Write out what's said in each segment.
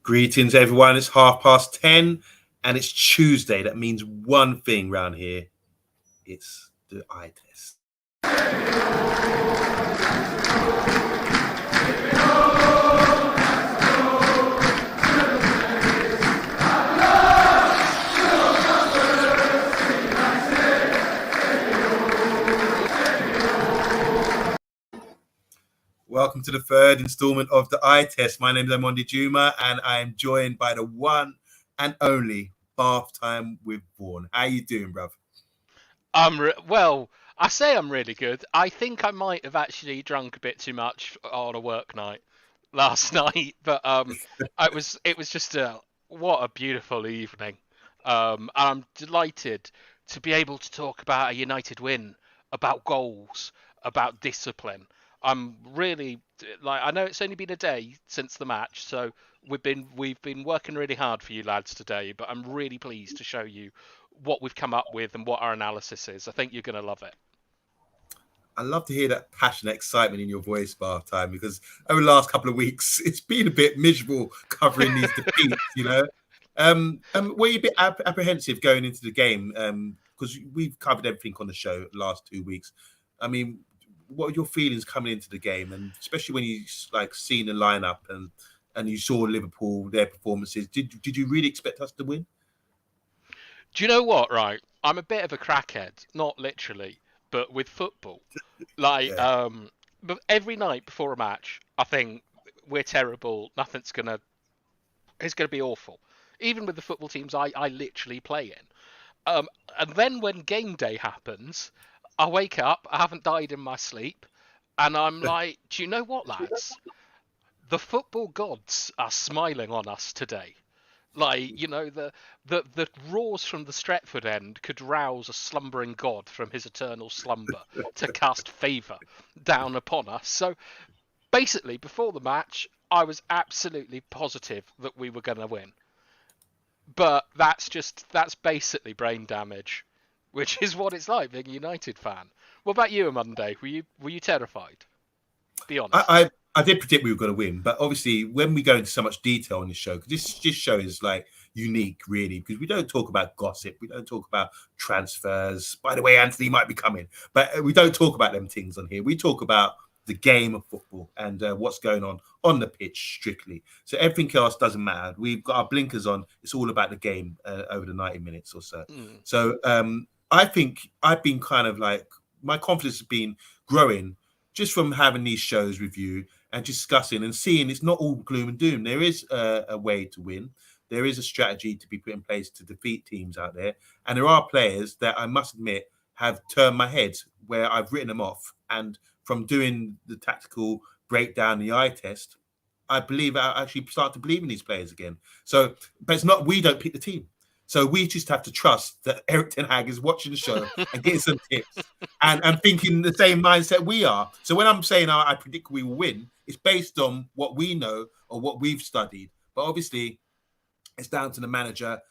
Greetings, everyone. It's 10:30, and it's Tuesday. That means one thing round here. It's the eye test. Welcome to the third installment of the eye test. My name is Omundi Juma, and I am joined by the one and only Bath Time with Vaughan. How you doing, bruv? Well, I say I'm really good. I think I might have actually drunk a bit too much on a work night last night, but it was just what a beautiful evening. And I'm delighted to be able to talk about a United win, about goals, about discipline. I'm really I know it's only been a day since the match, so we've been working really hard for you lads today, but I'm really pleased to show you what we've come up with and what our analysis is. I think you're going to love it. I love to hear that passionate excitement in your voice, Bath Time, because over the last couple of weeks, it's been a bit miserable covering these defeats, you know. Were you a bit apprehensive going into the game? Because we've covered everything on the show the last 2 weeks. I mean, what are your feelings coming into the game, and especially when you seen the lineup and you saw Liverpool, their performances? Did you really expect us to win? Do you know what? Right, I'm a bit of a crackhead, not literally, but with football. Yeah. But every night before a match, I think we're terrible. It's gonna be awful. Even with the football teams I literally play in. And then when game day happens, I wake up, I haven't died in my sleep, and I'm like, do you know what, lads? The football gods are smiling on us today. The roars from the Stretford end could rouse a slumbering god from his eternal slumber to cast favour down upon us. So basically, before the match, I was absolutely positive that we were going to win. But that's basically brain damage, which is what it's like being a United fan. What about you, Monday? Were you terrified? Be honest. I did predict we were going to win, but obviously when we go into so much detail on this show, because this show is unique, really, because we don't talk about gossip, we don't talk about transfers. By the way, Anthony might be coming, but we don't talk about them things on here. We talk about the game of football and what's going on the pitch strictly. So everything else doesn't matter. We've got our blinkers on. It's all about the game over the 90 minutes or so. So I think I've been my confidence has been growing just from having these shows with you and discussing and seeing it's not all gloom and doom. There is a way to win. There is a strategy to be put in place to defeat teams out there. And there are players that I must admit have turned my head where I've written them off. And from doing the tactical breakdown, the eye test, I actually start to believe in these players again. So, but it's not, we don't pick the team. So we just have to trust that Erik ten Hag is watching the show and getting some tips and thinking the same mindset we are. So when I'm saying I predict we will win, it's based on what we know or what we've studied. But obviously, it's down to the manager,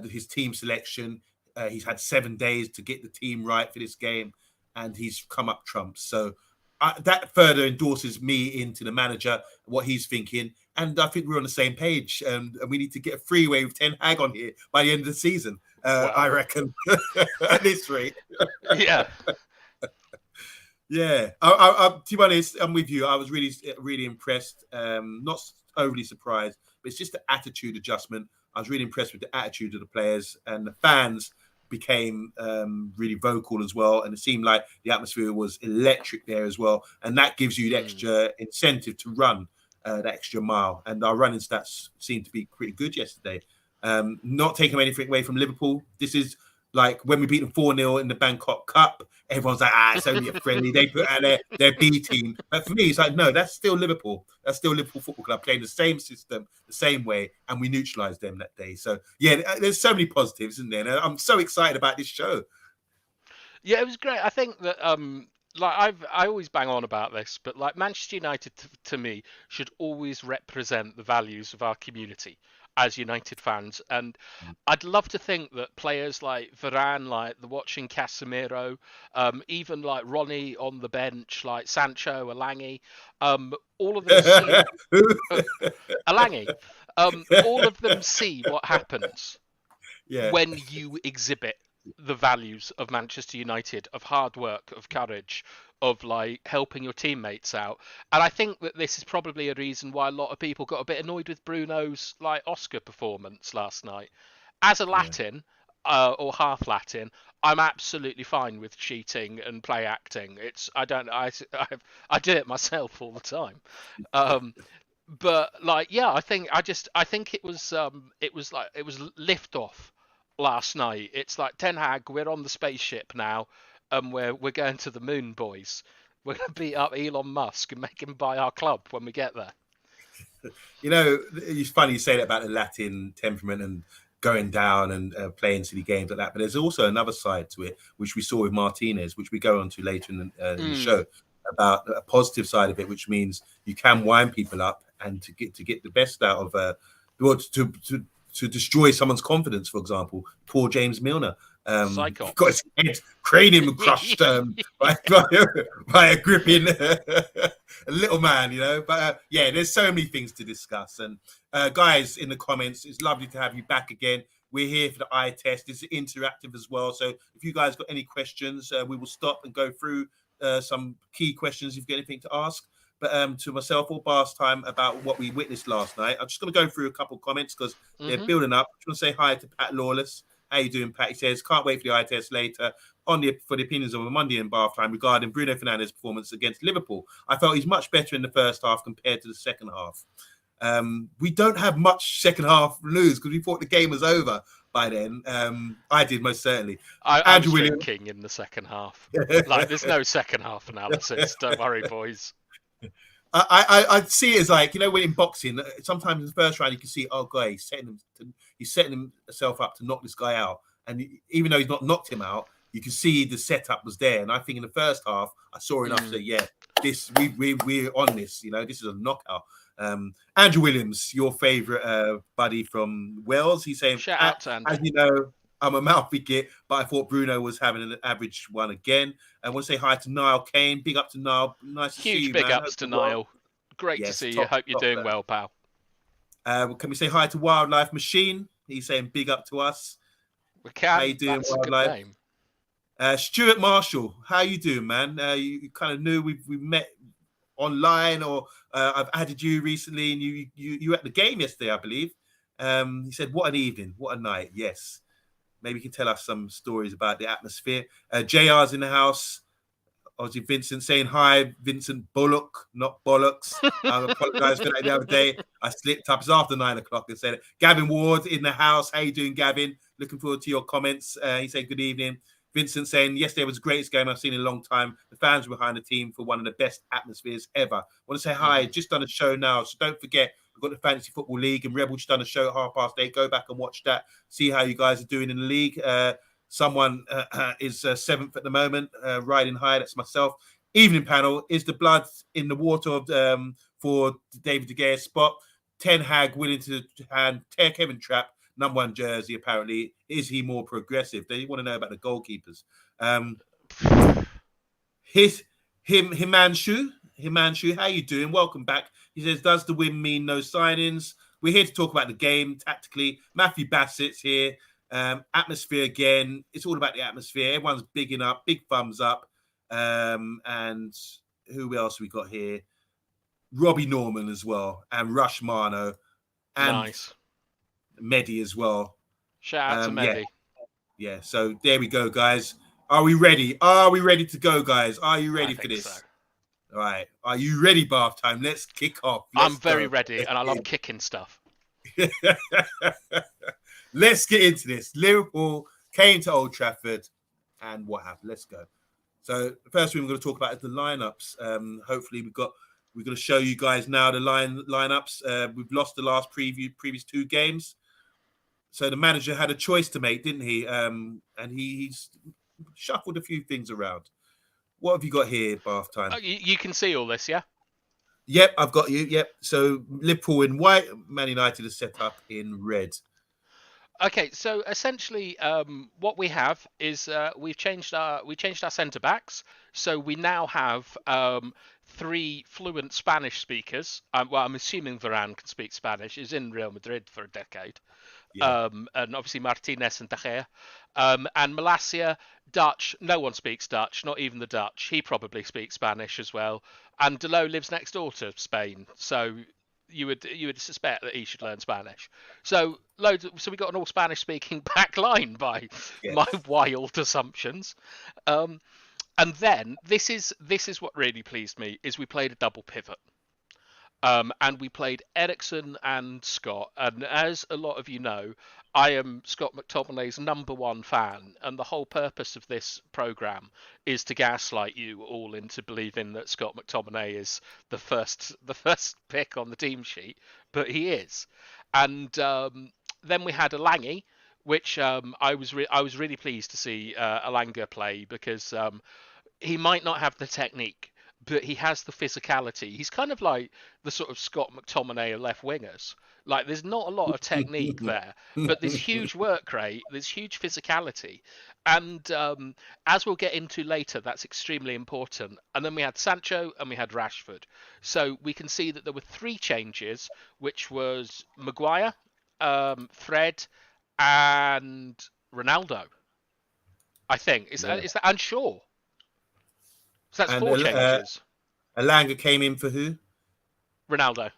his team selection. He's had 7 days to get the team right for this game, and he's come up trumps. So that further endorses me into the manager, what he's thinking. And I think we're on the same page. And we need to get a freeway with Ten Hag on here by the end of the season, wow. I reckon, at this rate. Yeah. Yeah. To be honest, I'm with you. I was really, really impressed. Not overly surprised, but it's just the attitude adjustment. I was really impressed with the attitude of the players, and the fans became really vocal as well, and it seemed like the atmosphere was electric there as well, and that gives you the extra incentive to run that extra mile. And our running stats seemed to be pretty good yesterday. Not taking anything away from Liverpool. This is like when we beat them 4-0 in the Bangkok Cup, everyone's like, it's only a friendly. They put out their B team. But for me, it's like, no, that's still Liverpool. That's still Liverpool Football Club playing the same system, the same way, and we neutralised them that day. So, yeah, there's so many positives, isn't there? And I'm so excited about this show. Yeah, it was great. I think that I always bang on about this, but like Manchester United to me should always represent the values of our community as United fans. And I'd love to think that players like Varane, like the watching Casemiro, even like Ronnie on the bench, like Sancho, Alangi, all of those Alangi, All of them see what happens Yeah, when you exhibit the values of Manchester United, of hard work, of courage, of like helping your teammates out. And I think that this is probably a reason why a lot of people got a bit annoyed with Bruno's like Oscar performance last night. As a yeah. Latin, or half Latin, I'm absolutely fine with cheating and play acting. It's I don't I do it myself all the time. Um, but like yeah, I think it was liftoff last night. It's like Ten Hag, we're on the spaceship now, and we're going to the moon, boys. We're gonna beat up Elon Musk and make him buy our club when we get there. You know, it's funny you say that about the Latin temperament and going down and playing silly games like that. But there's also another side to it, which we saw with Martinez, which we go on to later in the show, about a positive side of it, which means you can wind people up and to get the best out of to destroy someone's confidence. For example, poor James Milner. Got his head cranium crushed by a gripping a little man, you know. But yeah, there's so many things to discuss. And guys in the comments, it's lovely to have you back again. We're here for the eye test. It's interactive as well. So if you guys got any questions, we will stop and go through some key questions if you've got anything to ask. But to myself or Bar's time about what we witnessed last night, I'm just going to go through a couple of comments because they're building up. I just want to say hi to Pat Lawless. How you doing, Pat? He says, can't wait for the eye test later for the opinions of Omundi and Bath time regarding Bruno Fernandes' performance against Liverpool. I felt he's much better in the first half compared to the second half. We don't have much second half news because we thought the game was over by then. I did, most certainly. I was thinking in the second half. Like, there's no second half analysis. Don't worry, boys. I see it as like, you know, when in boxing, sometimes in the first round you can see, oh, God, he's setting himself up to knock this guy out. And even though he's not knocked him out, you can see the setup was there. And I think in the first half, I saw enough to say, yeah, we're on this. You know, this is a knockout. Andrew Williams, your favourite buddy from Wales, he's saying, shout out to Andrew. As you know, I'm a mouthy git, but I thought Bruno was having an average one again. I want to say hi to Niall Kane. Big up to Niall. Nice to see you, Huge big man. ups to Niall. Great to see you. Hope you're doing well, pal. Can we say hi to Wildlife Machine? He's saying big up to us. We can. How you doing, That's Wildlife? a good name. Stuart Marshall, how you doing, man? You kind of knew we met online, or I've added you recently, and you were at the game yesterday, I believe. He said, "What an evening, what a night." Yes. Maybe you can tell us some stories about the atmosphere. JR's in the house. Obviously, Vincent saying hi. Vincent Bullock, not Bollocks. I apologize for that the other day. I slipped up. It's after 9 o'clock and said it. Gavin Ward in the house. How you doing, Gavin? Looking forward to your comments. He said good evening. Vincent saying, yesterday was the greatest game I've seen in a long time. The fans were behind the team for one of the best atmospheres ever. I want to say hi. Just done a show now, so don't forget, we've got the Fantasy Football League, and Rebel just done a show at 8:30. Go back and watch that. See how you guys are doing in the league. Someone is seventh at the moment, riding high. That's myself. Evening panel, is the blood in the water for David De Gea's spot? Ten Hag willing to hand Kevin Trapp #1 jersey, apparently. Is he more progressive? They want to know about the goalkeepers. Himanshu, how you doing? Welcome back. He says, does the win mean no signings? We're here to talk about the game tactically. Matthew Bassett's here. Atmosphere again. It's all about the atmosphere. Everyone's bigging up. Big thumbs up. And who else we got here? Robbie Norman as well. And Rush Marno. And nice. Mehdi as well. Shout out to Mehdi. Yeah, so there we go, guys. Are we ready? Are we ready to go, guys? Are you ready for this? So. All right. Are you ready, bath time? Let's kick off. I'm very ready, and I love kicking stuff. Let's get into this. Liverpool came to Old Trafford, and what happened? Let's go. So the first thing we're going to talk about is the lineups. Hopefully, we're going to show you guys now the lineups. We've lost the last previous two games, so the manager had a choice to make, didn't he? And he's shuffled a few things around. What have you got here, bath time? You can see all this, yeah? Yep, I've got you. Yep. So Liverpool in white, Man United is set up in red. Okay, so essentially, what we have is we changed our centre backs. So we now have three fluent Spanish speakers. Well, I'm assuming Varane can speak Spanish. He's in Real Madrid for a decade. Yeah. And obviously Martinez and De Gea. And Malacia, Dutch. No one speaks Dutch, not even the Dutch. He probably speaks Spanish as well. And Delo lives next door to Spain, so you would suspect that he should learn Spanish. So so we got an all Spanish speaking back line by my Yes. wild assumptions. Um, and then this is what really pleased me is we played a double pivot. And we played Ericsson and Scott. And as a lot of you know, I am Scott McTominay's #1 fan, and the whole purpose of this program is to gaslight you all into believing that Scott McTominay is the first pick on the team sheet, but he is. And then we had Alangi, which I was really pleased to see Alanga play because he might not have the technique, but he has the physicality. He's kind of like the sort of Scott McTominay of left wingers. Like there's not a lot of technique there, but there's huge work rate, there's huge physicality, and as we'll get into later, that's extremely important. And then we had Sancho and we had Rashford, so we can see that there were three changes, which was Maguire, Fred, and Ronaldo. I think Yeah. is that and Shaw. So that's And four changes. Alanga came in for who? Ronaldo.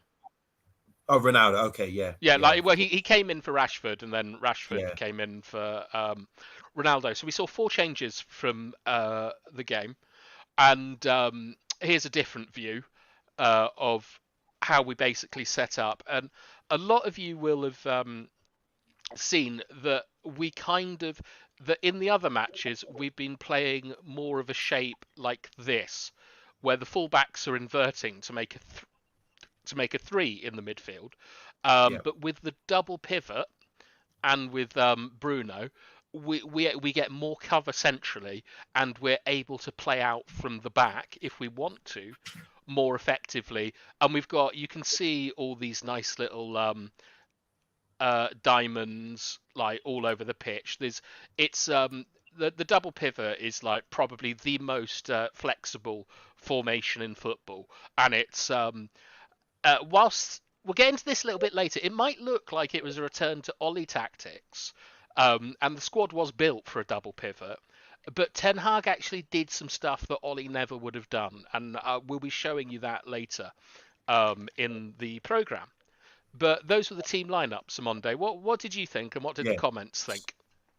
Oh, Ronaldo. Okay, yeah, Yeah, yeah, like well, he came in for Rashford, and then Rashford yeah. came in for Ronaldo. So we saw four changes from the game, and here's a different view of how we basically set up. And a lot of you will have seen that we kind of that in the other matches we've been playing more of a shape like this, where the fullbacks are inverting to make a three in the midfield. Yeah. But with the double pivot and with Bruno, we get more cover centrally, and we're able to play out from the back if we want to more effectively. And we've got you can see all these nice little diamonds like all over the pitch. It's the double pivot is like probably the most flexible formation in football, and it's whilst we'll get into this a little bit later, it might look like it was a return to Ollie tactics, and the squad was built for a double pivot. But Ten Hag actually did some stuff that Ollie never would have done, and we'll be showing you that later in the program. But those were the team lineups, Monday. What did you think, and what did the Yeah. comments think?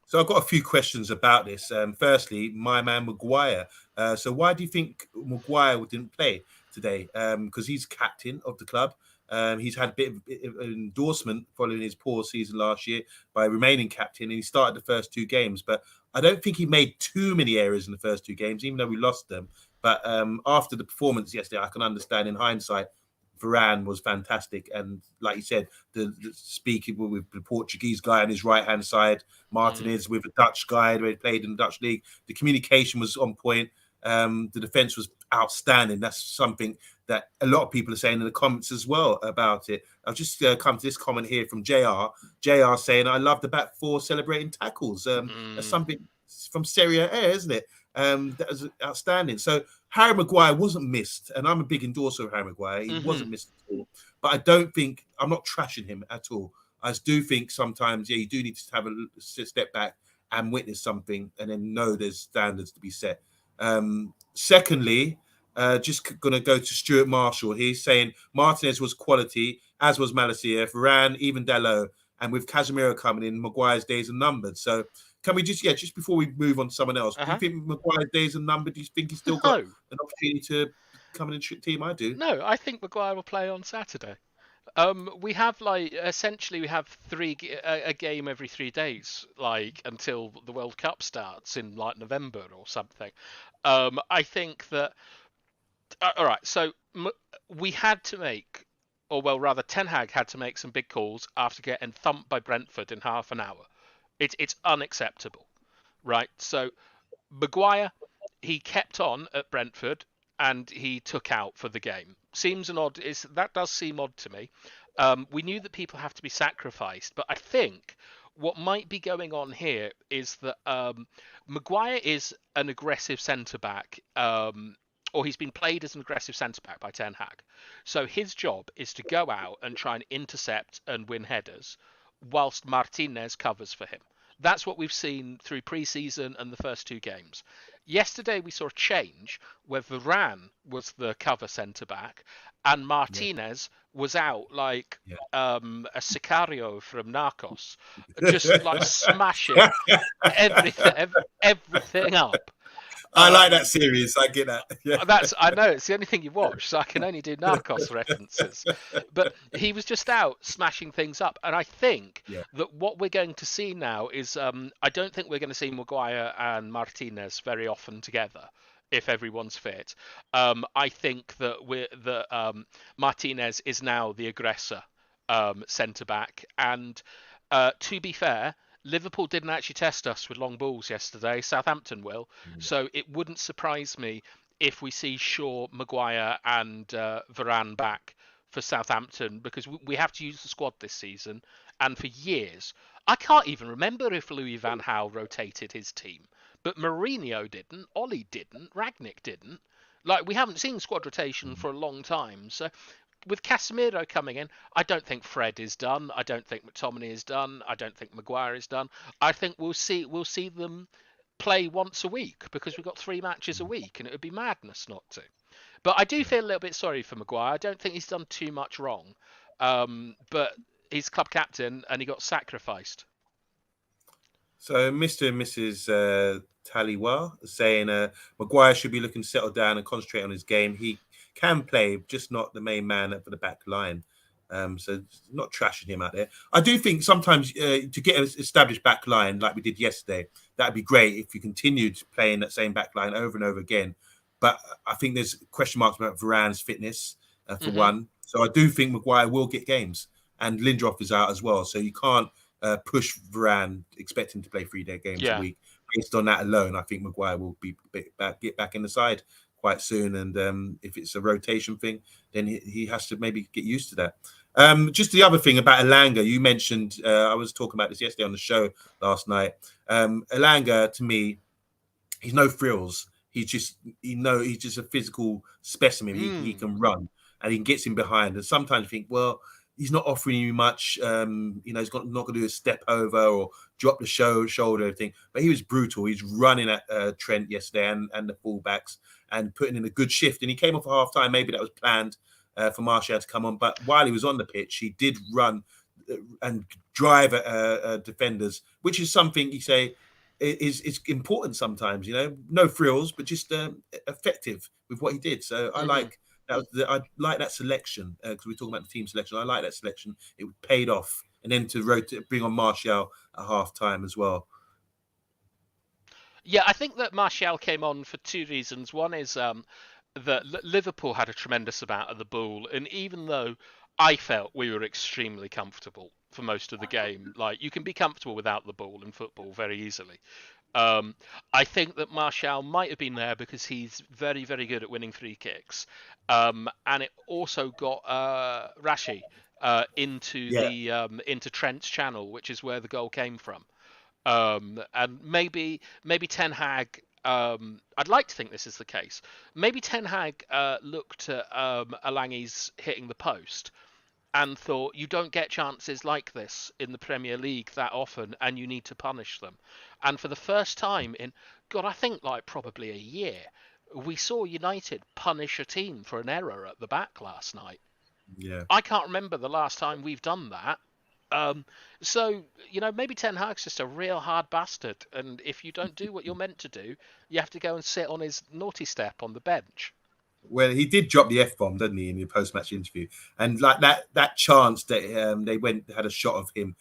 So I've got a few questions about this. Firstly, my man Maguire. So why do you think Maguire didn't play today? Because he's captain of the club. He's had a bit of endorsement following his poor season last year by remaining captain, and he started the first two games. But I don't think he made too many errors in the first two games, even though we lost them. But after the performance yesterday, I can understand in hindsight Varane was fantastic, and like you said, the speaking with the Portuguese guy on his right hand side, Martinez with a Dutch guy who had played in the Dutch league. The communication was on point. The defense was outstanding. That's something that a lot of people are saying in the comments as well about it. I've just come to this comment here from JR. JR saying, I love the back four celebrating tackles. That's something from Serie A, isn't it? That was outstanding. So Harry Maguire wasn't missed, and I'm a big endorser of Harry Maguire. He wasn't missed at all. But I don't think I'm not trashing him at all. I do think sometimes, yeah, you do need to have a step back and witness something, and then know there's standards to be set. Secondly, just going to go to Stuart Marshall. He's saying Martinez was quality, as was Malacia, Varane, even Dalot, and with Casemiro coming in, Maguire's days are numbered. So can we just before we move on to someone else, do you think Maguire's days are numbered? Do you think he's still got an opportunity to come in the team? I do. No, I think Maguire will play on Saturday. We have essentially we have a game every 3 days, like until the World Cup starts in like November or something. I think that all right. So we had to make, or well, rather, Ten Hag had to make some big calls after getting thumped by Brentford in half an hour. It's unacceptable, right? So Maguire, he kept on at Brentford and he took out for the game. Seems an odd. That does seem odd to me. We knew that people have to be sacrificed, but I think what might be going on here is that Maguire is an aggressive centre back, or he's been played as an aggressive centre-back by Ten Hag. So his job is to go out and try and intercept and win headers whilst Martinez covers for him. That's what we've seen through pre-season and the first 2 games. Yesterday we saw a change where Varane was the cover centre-back and Martinez was out like a Sicario from Narcos, just like smashing everything up. I like that series. I get that. Yeah. I know it's the only thing you watch, so I can only do Narcos references. But he was just out smashing things up, and I think that what we're going to see now is I don't think we're going to see Maguire and Martinez very often together if everyone's fit. I think that Martinez is now the aggressor centre back, and to be fair, Liverpool didn't actually test us with long balls yesterday. Southampton will. So it wouldn't surprise me if we see Shaw, Maguire and Varane back for Southampton, because we have to use the squad this season. And for years, I can't even remember if Louis van Gaal rotated his team. But Mourinho didn't, Ollie didn't, Rangnick didn't. Like, we haven't seen squad rotation for a long time. So with Casemiro coming in, I don't think Fred is done. I don't think McTominay is done. I don't think Maguire is done. I think we'll see them play once a week, because we've got 3 matches a week, and it would be madness not to. But I do feel a little bit sorry for Maguire. I don't think he's done too much wrong. But he's club captain and he got sacrificed. So Mr. and Mrs. Taliwa saying Maguire should be looking to settle down and concentrate on his game. He can play, just not the main man for the back line. So not trashing him out there. I do think sometimes to get an established back line like we did yesterday, that'd be great if you continued playing that same back line over and over again. But I think there's question marks about Varane's fitness for one. So I do think Maguire will get games, and Lindelof is out as well. So you can't push Varane, expect him to play 3-day games a week. Based on that alone, I think Maguire will get back in the side quite soon. And if it's a rotation thing, then he has to maybe get used to that. Just the other thing about Elanga, you mentioned, I was talking about this yesterday on the show last night. Elanga, to me, he's no frills. He's just a physical specimen. He can run and he gets him behind. And sometimes you think, well, he's not offering you much. He's not going to do a step over or drop the shoulder, everything. But he was brutal. He's running at Trent yesterday and the fullbacks and putting in a good shift. And he came off at half time. Maybe that was planned for Martial to come on. But while he was on the pitch, he did run and drive at defenders, which is something you say is important sometimes. No frills, but just effective with what he did. So I like. I like that selection because we're talking about the team selection. I like that selection. It paid off, and then to bring on Martial at half time as well. Yeah, I think that Martial came on for 2 reasons. One is that Liverpool had a tremendous amount of the ball, and even though I felt we were extremely comfortable for most of the game, like you can be comfortable without the ball in football very easily. I think that Martial might have been there because he's very, very good at winning free kicks. And it also got Rashi into Trent's channel, which is where the goal came from. And maybe Ten Hag, I'd like to think this is the case. Maybe Ten Hag looked at Alangi's hitting the post and thought, you don't get chances like this in the Premier League that often, and you need to punish them. And for the first time in, I think like probably a year, we saw United punish a team for an error at the back last night. Yeah, I can't remember the last time we've done that. So, maybe Ten Hag's just a real hard bastard, and if you don't do what you're meant to do, you have to go and sit on his naughty step on the bench. Well, he did drop the F-bomb, didn't he, in the post-match interview? And like that chance that they had a shot of him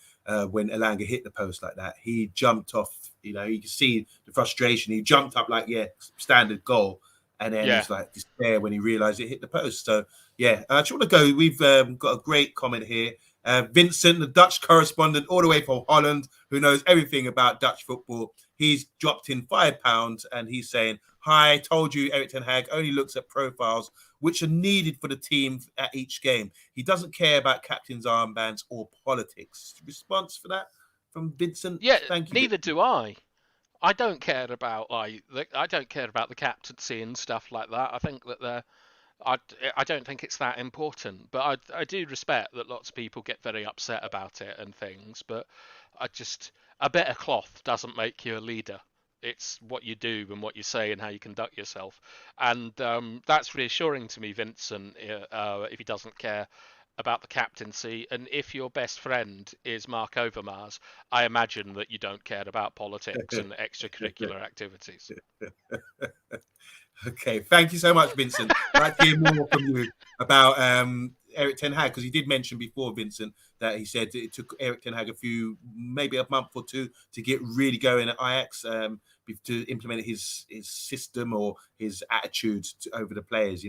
when Elanga hit the post like that, he jumped off. You could see the frustration. He jumped up like, standard goal. And then it's like despair when he realised it hit the post. So, I just want to go. We've got a great comment here. Vincent, the Dutch correspondent all the way from Holland, who knows everything about Dutch football. He's dropped in £5 and he's saying, "Hi, told you Erik ten Hag only looks at profiles which are needed for the team at each game. He doesn't care about captain's armbands or politics." Response for that from Vincent? Yeah, thank you. neither do I. I don't care about I don't care about the captaincy and stuff like that. I think that I, I don't think it's that important, but I do respect that lots of people get very upset about it and things. But a bit of cloth doesn't make you a leader. It's what you do and what you say and how you conduct yourself, and that's reassuring to me, Vincent. If he doesn't care about the captaincy, and if your best friend is Mark Overmars, I imagine that you don't care about politics and extracurricular activities. Okay, thank you so much, Vincent. I'd like to hear more from you about Eric Ten Hag, because he did mention before, Vincent, that he said it took Eric Ten Hag maybe a month or two to get really going at Ajax, to implement his system or his attitude over the players,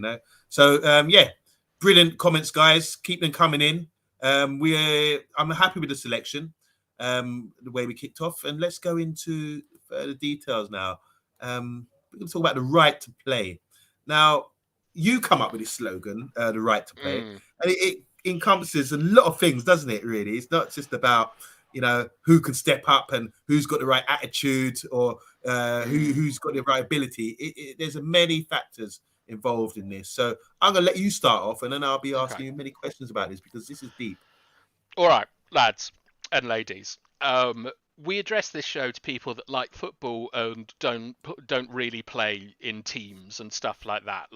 So, yeah, brilliant comments, guys. Keep them coming in. I'm happy with the selection, the way we kicked off, and let's go into further details now. We're going to talk about the right to play. Now, you come up with this slogan, the right to play, and it encompasses a lot of things, doesn't it, really? It's not just about, who can step up and who's got the right attitude or who's got the right ability. There's many factors involved in this. So I'm going to let you start off, and then I'll be asking you many questions about this, because this is deep. All right, lads and ladies. We address this show to people that like football and don't really play in teams and stuff like that.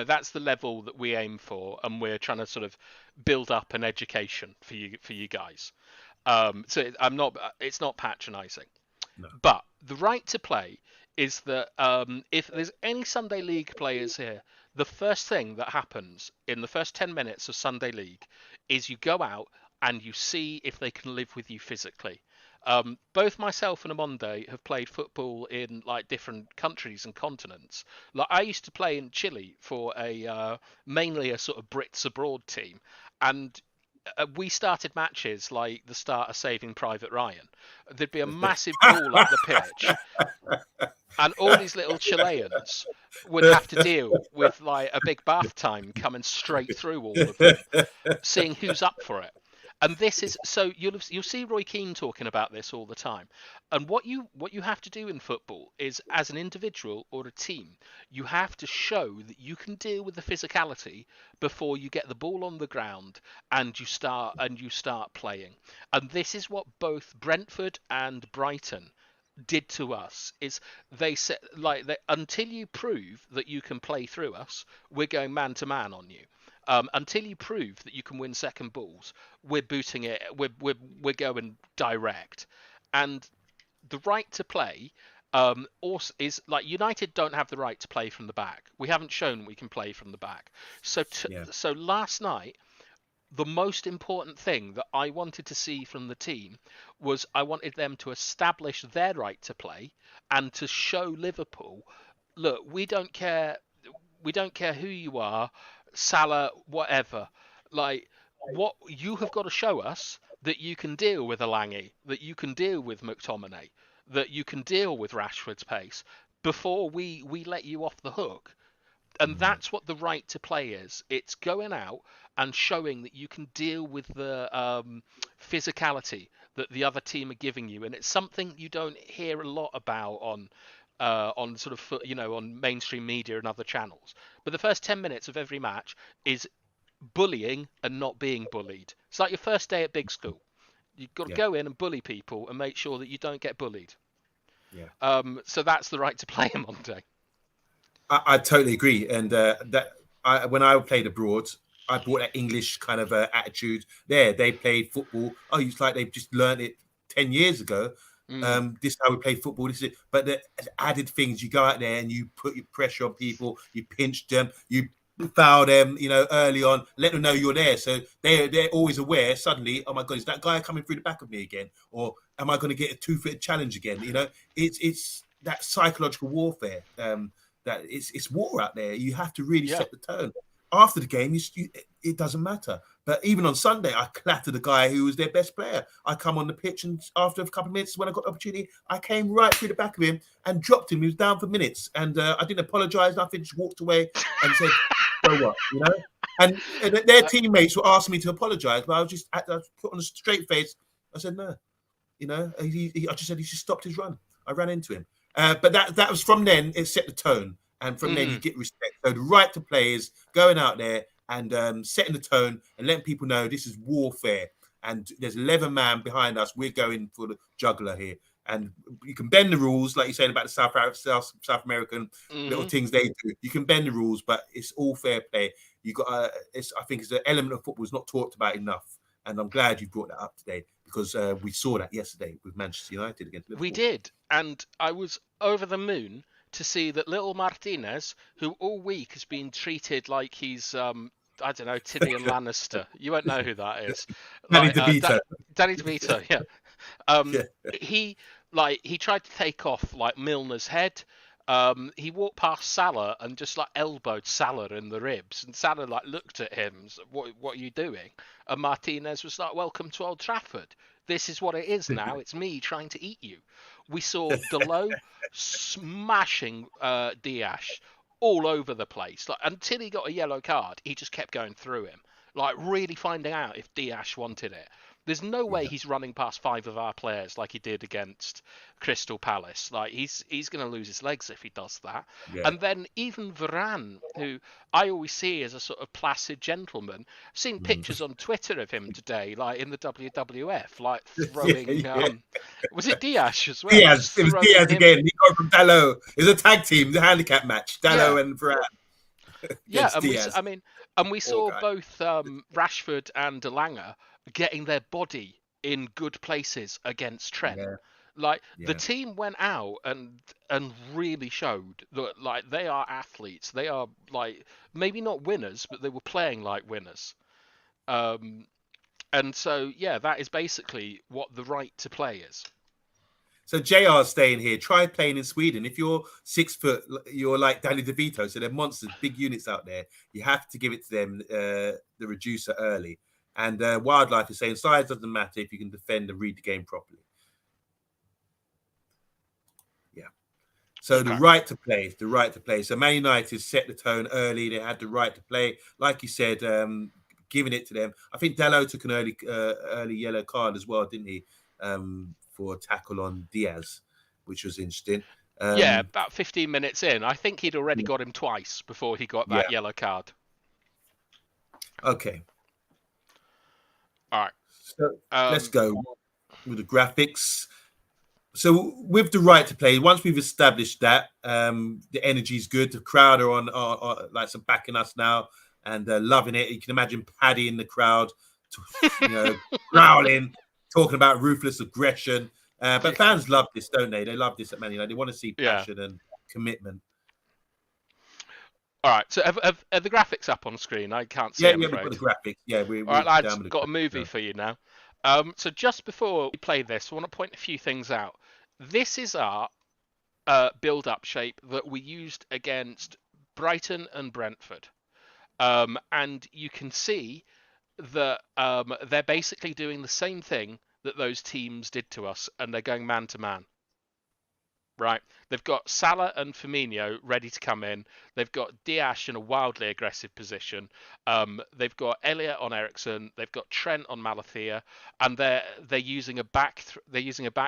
That's the level that we aim for, and we're trying to sort of build up an education for you guys. So it's not patronising. No. But the right to play is that if there's any Sunday League players here, the first thing that happens in the first 10 minutes of Sunday League is you go out and you see if they can live with you physically. Both myself and Omundi have played football in different countries and continents. I used to play in Chile for mainly a sort of Brits abroad team, and we started matches like the start of Saving Private Ryan. There'd be a massive ball up the pitch, and all these little Chileans would have to deal with a big bath time coming straight through all of them, seeing who's up for it. And this is so you'll see Roy Keane talking about this all the time. And what you have to do in football is, as an individual or a team, you have to show that you can deal with the physicality before you get the ball on the ground and you start playing. And this is what both Brentford and Brighton did to us. Is they said until you prove that you can play through us, we're going man to man on you. Until you prove that you can win second balls, we're booting it. We're going direct, and the right to play also is United don't have the right to play from the back. We haven't shown we can play from the back. So last night, the most important thing that I wanted to see from the team was I wanted them to establish their right to play and to show Liverpool, look, we don't care who you are. Salah, whatever. What you have got to show us that you can deal with Alangi, that you can deal with McTominay, that you can deal with Rashford's pace before we let you off the hook. And that's what the right to play is. It's going out and showing that you can deal with the physicality that the other team are giving you, and it's something you don't hear a lot about on sort of on mainstream media and other channels. But the first 10 minutes of every match is bullying and not being bullied. It's like your first day at big school. You've got to go in and bully people and make sure that you don't get bullied. Yeah. So that's the right to play him on day. I totally agree. And when I played abroad, I brought that English kind of attitude there. They played football. Oh, it's like they've just learned it 10 years ago. This is how we play football. This is it. But the added things, you go out there and you put your pressure on people, you pinch them, you foul them, early on, let them know you're there. So they're always aware. Suddenly, oh my God, is that guy coming through the back of me again? Or am I going to get a 2-foot challenge again? It's that psychological warfare. That it's war out there. You have to really set the tone. After the game, it doesn't matter. But even on Sunday, I clattered a guy who was their best player. I come on the pitch, and after a couple of minutes, when I got the opportunity, I came right through the back of him and dropped him. He was down for minutes, and I didn't apologise. Nothing. Just walked away and said, "So what?" And their teammates were asking me to apologise, but I put on a straight face. I said, "No." I just said he just stopped his run. I ran into him. But that was from then. It set the tone, and from then you get respect. So the right to play is going out there and setting the tone and letting people know this is warfare. And there's 11 man behind us. We're going for the juggler here. And you can bend the rules, like you're saying about the South American little things they do. You can bend the rules, but it's all fair play. You got, I think it's an element of football is not talked about enough, and I'm glad you brought that up today because we saw that yesterday with Manchester United against Liverpool. We did, and I was over the moon to see that little Martinez, who all week has been treated like he's I don't know, Tyrion Lannister. You won't know who that is. Danny DeVito. Danny DeVito, yeah. Yeah. He tried to take off like Milner's head. He walked past Salah and just like elbowed Salah in the ribs, and Salah like looked at him, and said, what are you doing? And Martinez was like, "Welcome to Old Trafford. This is what it is now. It's me trying to eat you." We saw Delo smashing Dias all over the place. Like until he got a yellow card, he just kept going through him, like really finding out if Dias wanted it. There's no way he's running past 5 of our players like he did against Crystal Palace. Like he's going to lose his legs if he does that. Yeah. And then even Varane, who I always see as a sort of placid gentleman, I've seen pictures on Twitter of him today, like in the WWF, like throwing. Was it Dias as well? Diaz. It was Diaz again. He got from Dalot. It was a tag team, the handicap match. Dalot and Varane. Yeah, and we saw both Rashford and Elanga getting their body in good places against Trent. The team went out and really showed that like they are athletes. They are like maybe not winners, but they were playing like winners. And so that is basically what the right to play is. So JR's staying here. Try playing in Sweden. If you're 6 foot, you're like Danny DeVito. So they're monsters, big units out there. You have to give it to them, the reducer early. And Wildlife is saying size doesn't matter if you can defend and read the game properly. Yeah. So the right to play. So Man United set the tone early. They had the right to play. Like you said, giving it to them. I think Dalot took an early yellow card as well, didn't he? For a tackle on Diaz, which was interesting. About 15 minutes in. I think he'd already got him twice before he got that yellow card. Okay. All right. So let's go with the graphics. So with the right to play, once we've established that, the energy is good. The crowd are on like some backing us now and loving it. You can imagine Paddy in the crowd, growling, talking about ruthless aggression. But fans love this, don't they? They love this at Man United. They want to see passion and commitment. All right, so are the graphics up on screen? I can't see them. Yeah, we've got the graphics. Yeah, all right, lads, got a movie for you now. So just before we play this, I want to point a few things out. This is our build-up shape that we used against Brighton and Brentford. And you can see that they're basically doing the same thing that those teams did to us, and they're going man-to-man. Right, they've got Salah and Firmino ready to come in. They've got Dias in a wildly aggressive position. They've got Elliott on Eriksen. They've got Trent on Malathea, and they're using a back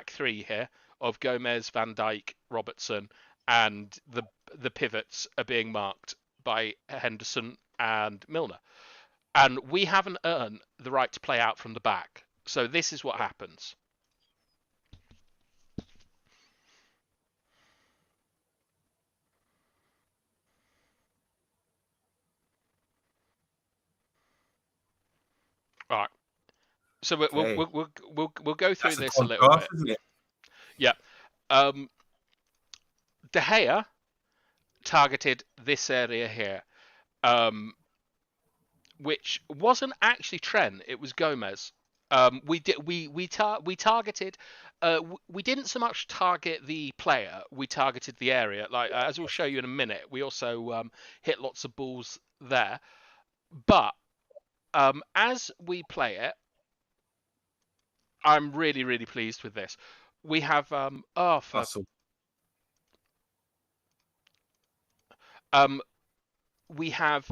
three here of Gomez, Van Dijk, Robertson, and the pivots are being marked by Henderson and Milner. And we haven't earned the right to play out from the back. So this is what happens. All right, so we'll go through this a little bit. Isn't it? Yeah, De Gea targeted this area here, which wasn't actually Trent. It was Gomez. We targeted. We didn't so much target the player. We targeted the area. Like as we'll show you in a minute. We also hit lots of balls there, but. As we play it, I'm really, really pleased with this. We have we have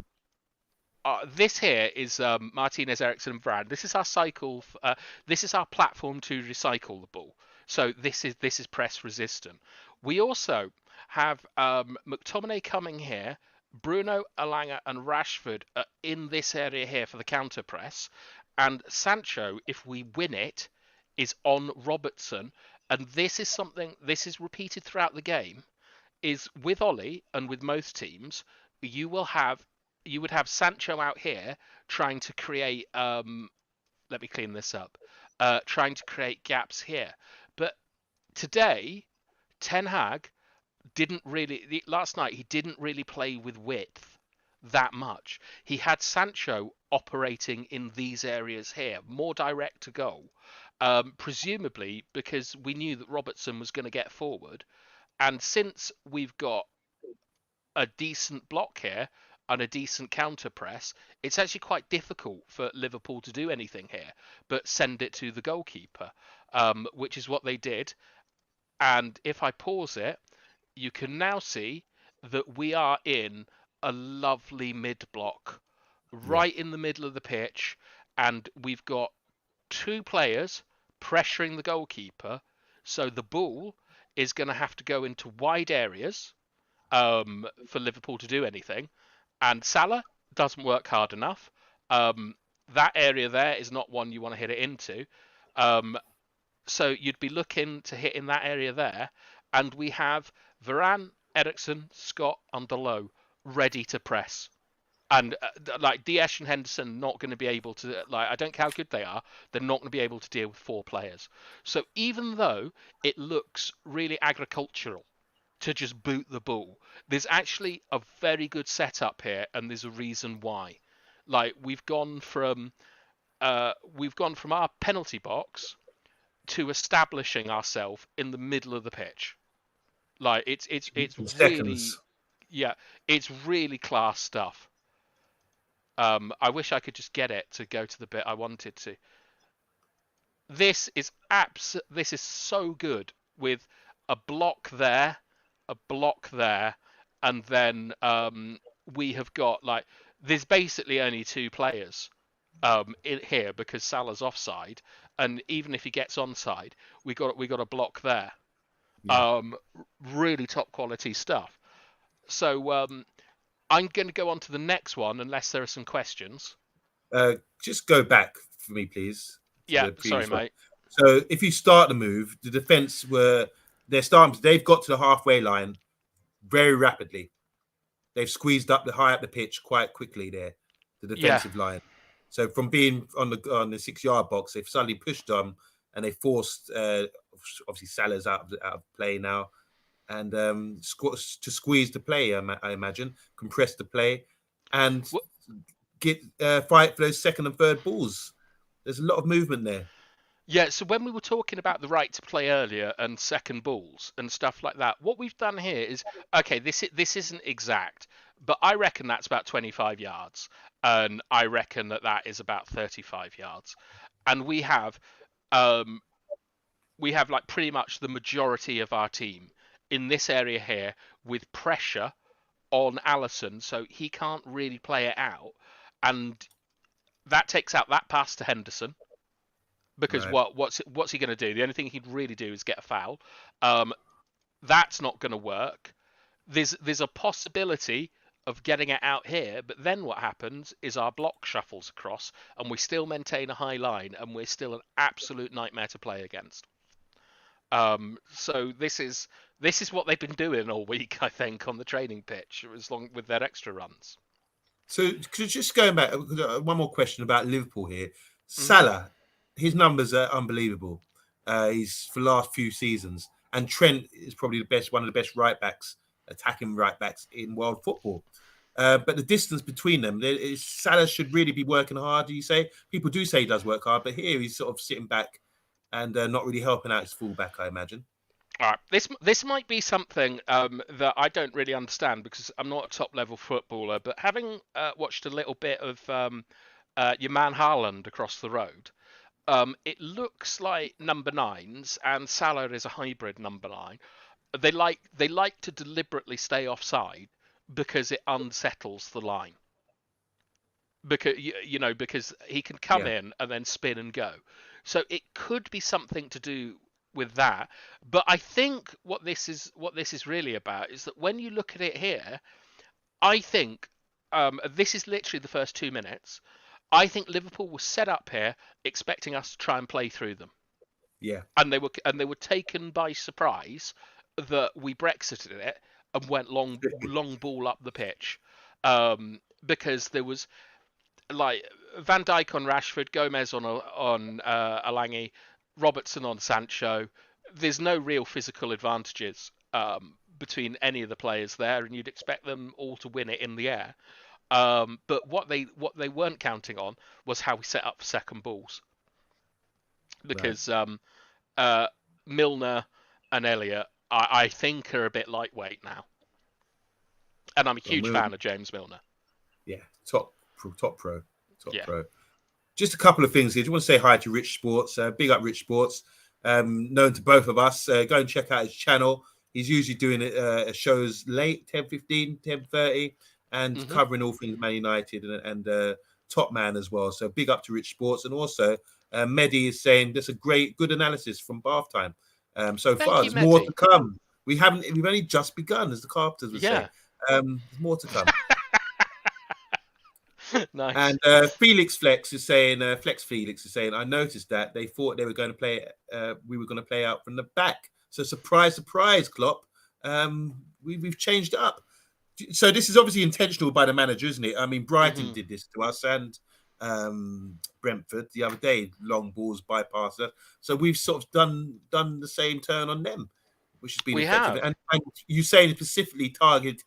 this here is Martinez, Eriksen, and Varane. This is our cycle. This is our platform to recycle the ball. So this is press resistant. We also have McTominay coming here. Bruno, Alanga, and Rashford are in this area here for the counter press. And Sancho, if we win it, is on Robertson. And this is something, this is repeated throughout the game, is with Ollie and with most teams, you will have you would have Sancho out here trying to create let me clean this up. Trying to create gaps here. But today, Ten Hag didn't really last night he didn't really play with width that much. He had Sancho operating in these areas here, more direct to goal. Presumably because we knew that Robertson was going to get forward, and since we've got a decent block here and a decent counter press, it's actually quite difficult for Liverpool to do anything here but send it to the goalkeeper, which is what they did. And if I pause it, you can now see that we are in a lovely mid block Yeah. right in the middle of the pitch, and we've got two players pressuring the goalkeeper, so the ball is going to have to go into wide areas for Liverpool to do anything. And Salah doesn't work hard enough. That area there is not one you want to hit it into. So you'd be looking to hit in that area there. And we have Varane, Eriksen, Scott, and Dalot ready to press. And like Diaz and Henderson not going to be able to, like, I don't care how good they are, they're not going to be able to deal with four players. So even though it looks really agricultural to just boot the ball, there's actually a very good setup here, and there's a reason why. Like we've gone from our penalty box to establishing ourselves in the middle of the pitch. Like it's In really, seconds. yeah, it's really class stuff. I wish I could just get it to go to the bit I wanted to. This is this is so good with a block there, and then we have got like there's basically only two players in here because Salah's offside, and even if he gets onside, we got a block there. Yeah. Really top quality stuff. So I'm going to go on to the next one unless there are some questions. Just go back for me, please, to Yeah, the sorry, previous one. mate. So if you start the move, the defense they're starting. They've got to the halfway line very rapidly. They've squeezed up the high up the pitch quite quickly there, the Yeah. defensive line. So from being on the 6 yard box, they've suddenly pushed them and they forced obviously Salah's out of play now, and to squeeze the play, I imagine, compress the play, and Well, get fight for those second and third balls. There's a lot of movement there. yeah, so when we were talking about the right to play earlier and second balls and stuff like that, what we've done here is okay, this isn't exact, but I reckon that's about 25 yards, and I reckon that is about 35 yards, and um we have like pretty much the majority of our team in this area here with pressure on Allison, so he can't really play it out, and that takes out that pass to Henderson. Because Right. what's he going to do? The only thing he'd really do is get a foul. Um, that's not going to work. There's a possibility of getting it out here, but then what happens is our block shuffles across, and we still maintain a high line, and we're still an absolute nightmare to play against. So this is what they've been doing all week, I think, on the training pitch, as long with their extra runs. So just going back, one more question about Liverpool here. Hmm. Salah, his numbers are unbelievable. He's for the last few seasons, and Trent is probably one of the best right backs, attacking right backs in world football. But the distance between them, Salah should really be working hard. Do you say? People do say he does work hard, but here he's sort of sitting back and not really helping out his fullback, I imagine. All right, this might be something that I don't really understand because I'm not a top level footballer. But having watched a little bit of your man Haaland across the road, it looks like number nines, and Salah is a hybrid number nine. They like to deliberately stay offside because it unsettles the line. Because because he can come Yeah. in and then spin and go. So it could be something to do with that. But I think what this is really about is that when you look at it here, I think this is literally the first 2 minutes. I think Liverpool was set up here expecting us to try and play through them, Yeah. and they were taken by surprise that we Brexited it and went long ball up the pitch, because there was like Van Dijk on Rashford, Gomez on Alangi, Robertson on Sancho. There's no real physical advantages between any of the players there, and you'd expect them all to win it in the air. But what they weren't counting on was how we set up second balls, because Milner and Elliott, I think, are a bit lightweight now, and I'm a huge fan of James Milner. Yeah, top pro. Yeah. Just a couple of things here. Do you want to say hi to Rich Sports? Big up Rich Sports. Known to both of us. Go and check out his channel. He's usually doing shows late, 10:15, 10:30, and covering all things Man United and Top Man as well. So big up to Rich Sports. And also, Mehdi is saying that's a good analysis from bath time. So far, there's more to come. We've only just begun, as the Carpenters would say. There's more to come. Nice. And Felix Flex is saying, I noticed that they thought they were going to play, we were going to play out from the back. So surprise, Klopp. We've changed it up. So this is obviously intentional by the manager, isn't it? I mean, Brighton did this to us, and Brentford the other day, long balls bypass us. So we've sort of done the same turn on them, which has been effective. And you saying specifically targeted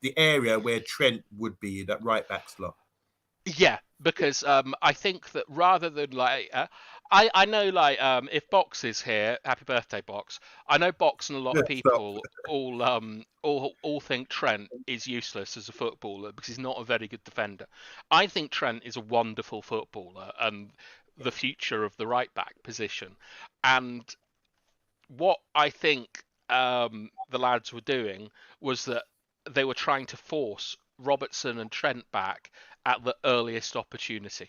the area where Trent would be, that right back slot. Yeah, because I think that rather than I know if Box is here, happy birthday Box. I know Box and a lot of people all think Trent is useless as a footballer because he's not a very good defender. I think Trent is a wonderful footballer and the future of the right back position. And what I think the lads were doing was that they were trying to force Robertson and Trent back at the earliest opportunity.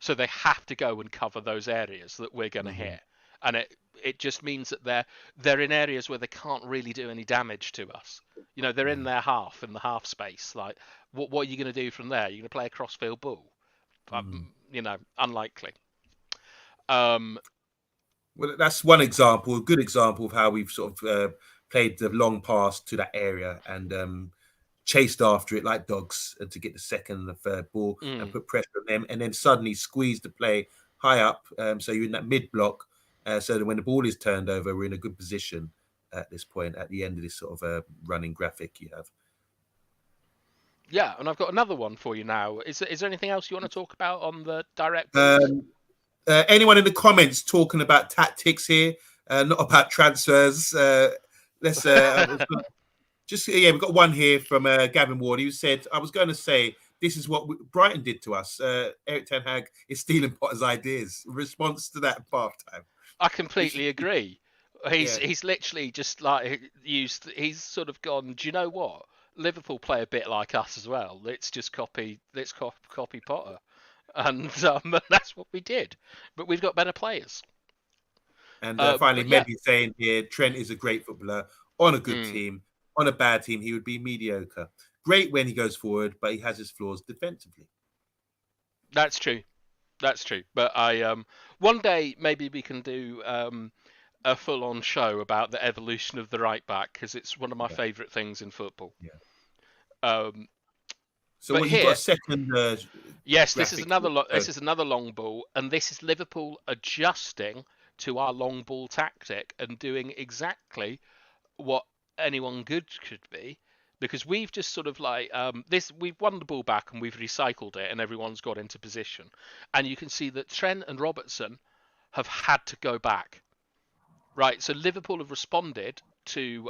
So they have to go and cover those areas that we're going to hit. And it just means that they're in areas where they can't really do any damage to us. You know, they're in their half, in the half space. Like, what are you going to do from there? You're going to play a crossfield ball? You know, unlikely. Well, that's one example, a good example of how we've sort of played the long pass to that area and chased after it like dogs to get the second and the third ball and put pressure on them, and then suddenly squeeze the play high up. So you're in that mid block, so that when the ball is turned over, we're in a good position at this point, at the end of this sort of running graphic you have. Yeah, and I've got another one for you now. Is there anything else you want to talk about on the direct? Anyone in the comments talking about tactics here, not about transfers? Let's we've got one here from Gavin Ward. Who said, I was going to say, this is what Brighton did to us. Eric Ten Hag is stealing Potter's ideas. Response to that bath time. I completely agree. He's literally just he's sort of gone, do you know what? Liverpool play a bit like us as well. Let's copy Potter. And that's what we did. But we've got better players. And finally, Mehdi saying here, Trent is a great footballer on a good team. On a bad team, he would be mediocre. Great when he goes forward, but he has his flaws defensively. That's true. But one day maybe we can do a full-on show about the evolution of the right back, because it's one of my favourite things in football. Yeah. So you've got a second. Yes, this is another long ball, and this is Liverpool adjusting to our long ball tactic and doing exactly what anyone good could be, because we've just sort of we've won the ball back and we've recycled it and everyone's got into position, and you can see that Trent and Robertson have had to go back, right? So Liverpool have responded to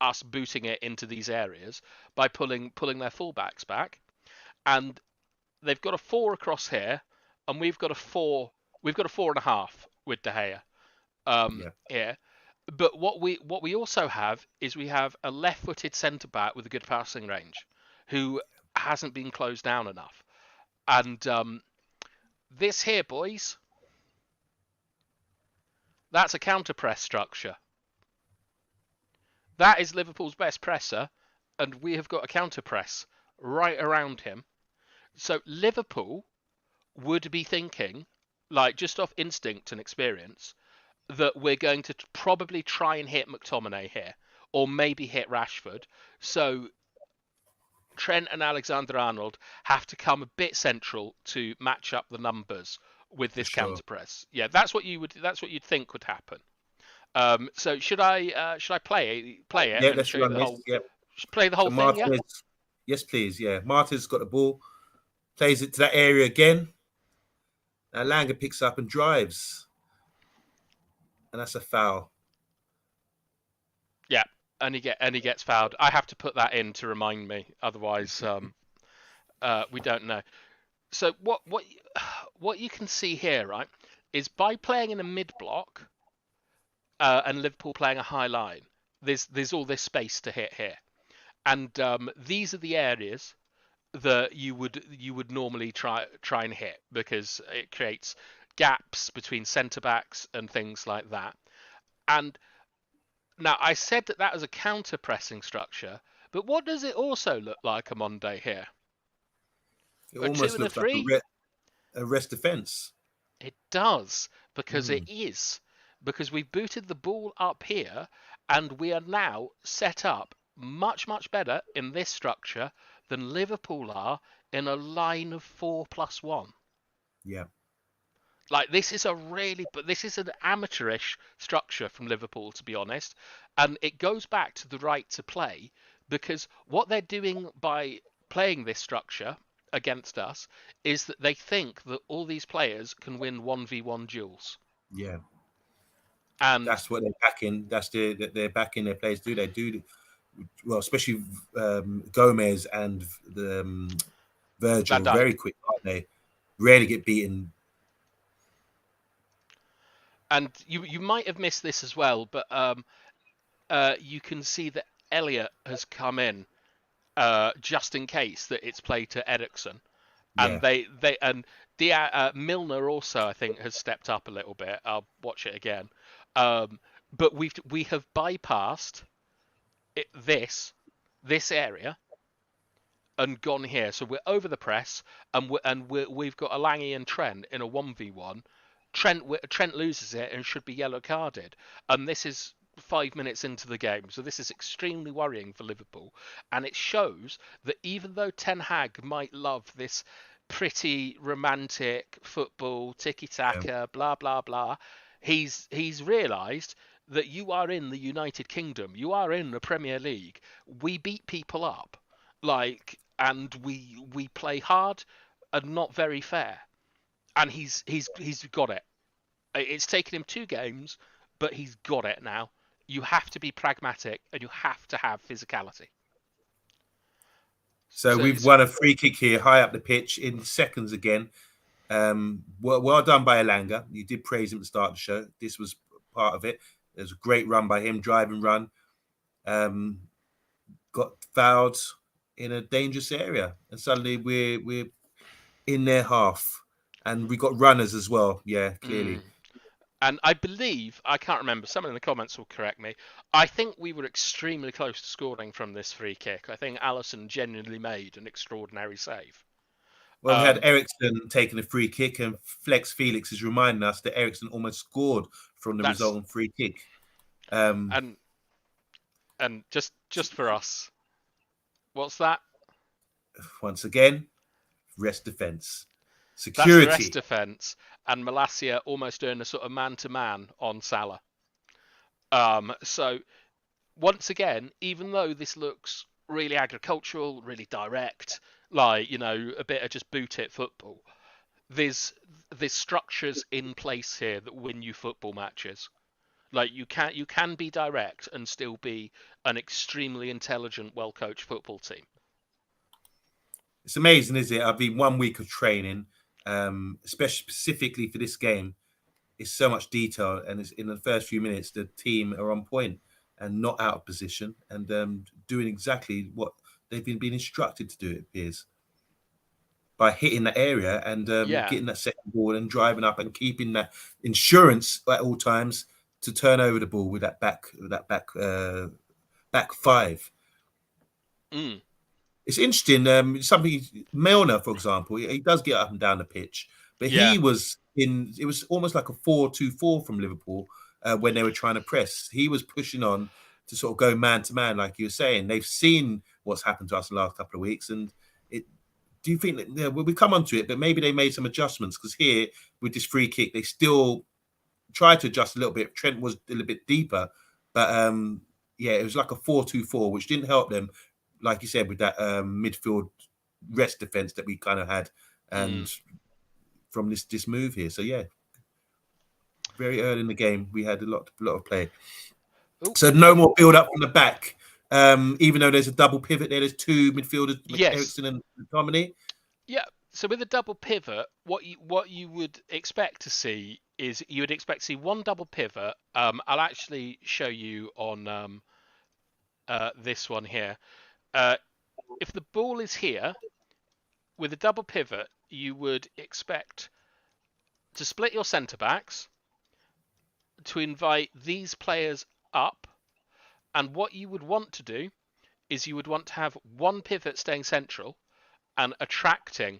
us booting it into these areas by pulling their fullbacks back, and they've got a 4 across here, and we've got a 4.5 with De Gea here. But what we also have is we have a left-footed centre-back with a good passing range who hasn't been closed down enough. And this here, boys, That's a counter press structure. That is Liverpool's best presser, and we have got a counter press right around him. So Liverpool would be thinking, like just off instinct and experience, that we're going to probably try and hit McTominay here, or maybe hit Rashford. So Trent and Alexander-Arnold have to come a bit central to match up the numbers with this counter press. Yeah, that's what you'd think would happen. So should I play it Yeah, and let's show you run the this. whole Yeah. play the whole So thing? Yeah. Martinez, yes, please. Yeah, Martinez got the ball, plays it to that area again. Now Langer picks up and drives, and that's a foul. Yeah, and he gets fouled. I have to put that in to remind me, otherwise we don't know. So what you can see here, right, is by playing in a mid block and Liverpool playing a high line, there's all this space to hit here, and these are the areas that you would normally try and hit, because it creates gaps between centre backs and things like that. And now I said that was a counter pressing structure, but what does it also look like, Omundi, here? It A 2 almost and a looks like 3? a rest defense. It does, because it is. Because we've booted the ball up here, and we are now set up much, much better in this structure than Liverpool are in a line of 4+1. Yeah. Like, this is an amateurish structure from Liverpool, to be honest. And it goes back to the right to play, because what they're doing by playing this structure against us is that they think that all these players can win 1v1 duels. Yeah. And that's what they're backing. They're backing their players. They do well, especially Gomez and the Virgil. Van Dijk. Very quick, aren't they? Rarely get beaten. And you might have missed this as well, but you can see that Elliott has come in just in case that it's played to Eriksen. And Milner also, I think, has stepped up a little bit. I'll watch it again. But we have bypassed this area and gone here. So we're over the press, and we've got Alangi and Trent in a 1v1. Trent loses it and should be yellow carded. And this is 5 minutes into the game, so this is extremely worrying for Liverpool. And it shows that even though Ten Hag might love this pretty romantic football, tiki-taka, blah blah blah, he's realised that you are in the United Kingdom, you are in the Premier League. We beat people up, and we play hard and not very fair. And he's got it. It's taken him 2 games, but he's got it now. You have to be pragmatic, and you have to have physicality. So we've won a free kick here, high up the pitch in seconds again. Well done by Elanga. You did praise him at the start of the show. This was part of it. There's a great run by him, drive and run. Got fouled in a dangerous area, and suddenly we're in their half, and we got runners as well. Yeah, clearly. And I believe, I can't remember, someone in the comments will correct me, I think we were extremely close to scoring from this free kick. I think Alisson genuinely made an extraordinary save. Well, we had Eriksen taking a free kick, and Flex Felix is reminding us that Eriksen almost scored from the resulting free kick. And just for us, what's that? Once again, rest defense. Security. That's the rest defense, and Malacia almost doing a sort of man-to-man on Salah. So, once again, even though this looks really agricultural, really direct, a bit of just boot it football, there's structures in place here that win you football matches. Like, you can be direct and still be an extremely intelligent, well-coached football team. It's amazing, isn't it? I've been 1 week of training. Especially specifically for this game, it's so much detail, and it's in the first few minutes the team are on point and not out of position, and doing exactly what they've been instructed to do. It appears by hitting that area and getting that second ball and driving up and keeping that insurance at all times to turn over the ball with that back five. Mm. It's interesting. Something Milner, for example, he does get up and down the pitch, but Yeah. he was in. It was almost like a 4-2-4 from Liverpool when they were trying to press. He was pushing on to sort of go man to man, like you were saying. They've seen what's happened to us in the last couple of weeks, and it. Do you think that we come onto it, but maybe they made some adjustments because here with this free kick, they still tried to adjust a little bit. Trent was a little bit deeper, but yeah, it was like a 4-2-4, which didn't help them, like you said, with that midfield rest defense that we kind of had, and from this move here. So yeah, very early in the game, we had a lot of play. Ooh. So no more build up from the back. Even though there's a double pivot there, there's two midfielders, Yes. Ericsson and Dominic. Yeah. So with a double pivot, what you would expect to see is you would expect to see one double pivot. I'll actually show you on this one here. If the ball is here with a double pivot, you would expect to split your centre backs, to invite these players up, and what you would want to do is you would want to have one pivot staying central and attracting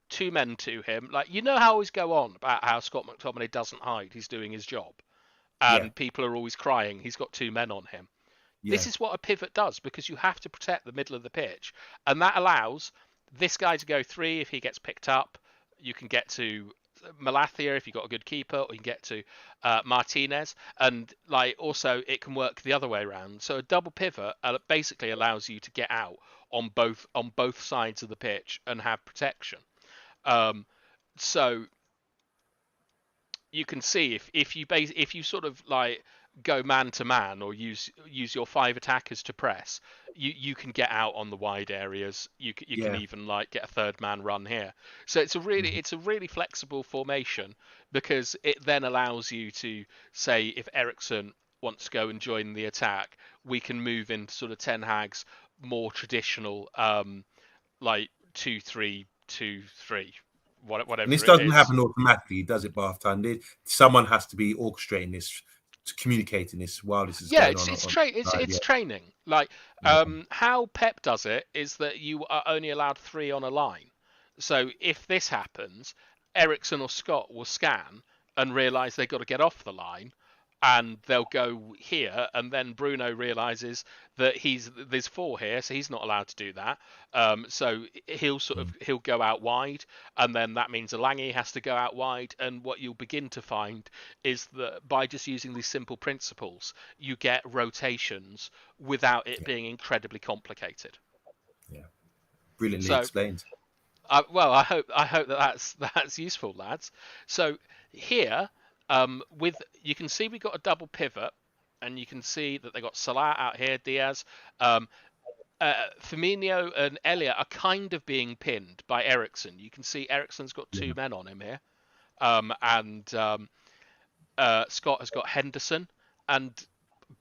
two men to him. Like, you know how I always go on about how Scott McTominay doesn't hide, he's doing his job, and people are always crying he's got two men on him. This is what a pivot does, because you have to protect the middle of the pitch, and that allows this guy to go three if he gets picked up. You can get to Malathia if you've got a good keeper, or you can get to Martinez, and like also it can work the other way around. So a double pivot basically allows you to get out on both sides of the pitch and have protection. So you can see if you sort of like go man to man or use your five attackers to press, you can get out on the wide areas. You can even like get a third man run here. So it's a really flexible formation, because it then allows you to say if Ericsson wants to go and join the attack, we can move into sort of Ten Hag's more traditional like 2-3-2-3. Whatever And this it doesn't is. happen automatically, does it, by half time? Someone has to be orchestrating this, communicating this while this is going on. It's training. Like how Pep does it is that you are only allowed three on a line. So if this happens, Ericsson or Scott will scan and realise they've got to get off the line, and they'll go here, and then Bruno realizes that there's four here, so he's not allowed to do that. So he'll go out wide, and then that means Alangi has to go out wide. And what you'll begin to find is that by just using these simple principles, you get rotations without it being incredibly complicated. Yeah, brilliantly explained. Well, I hope that's useful, lads. So here. You can see we got a double pivot, and you can see that they got Salah out here, Diaz, Firmino and Elliott are kind of being pinned by Ericsson. You can see Ericsson's got two men on him here, and Scott has got Henderson, and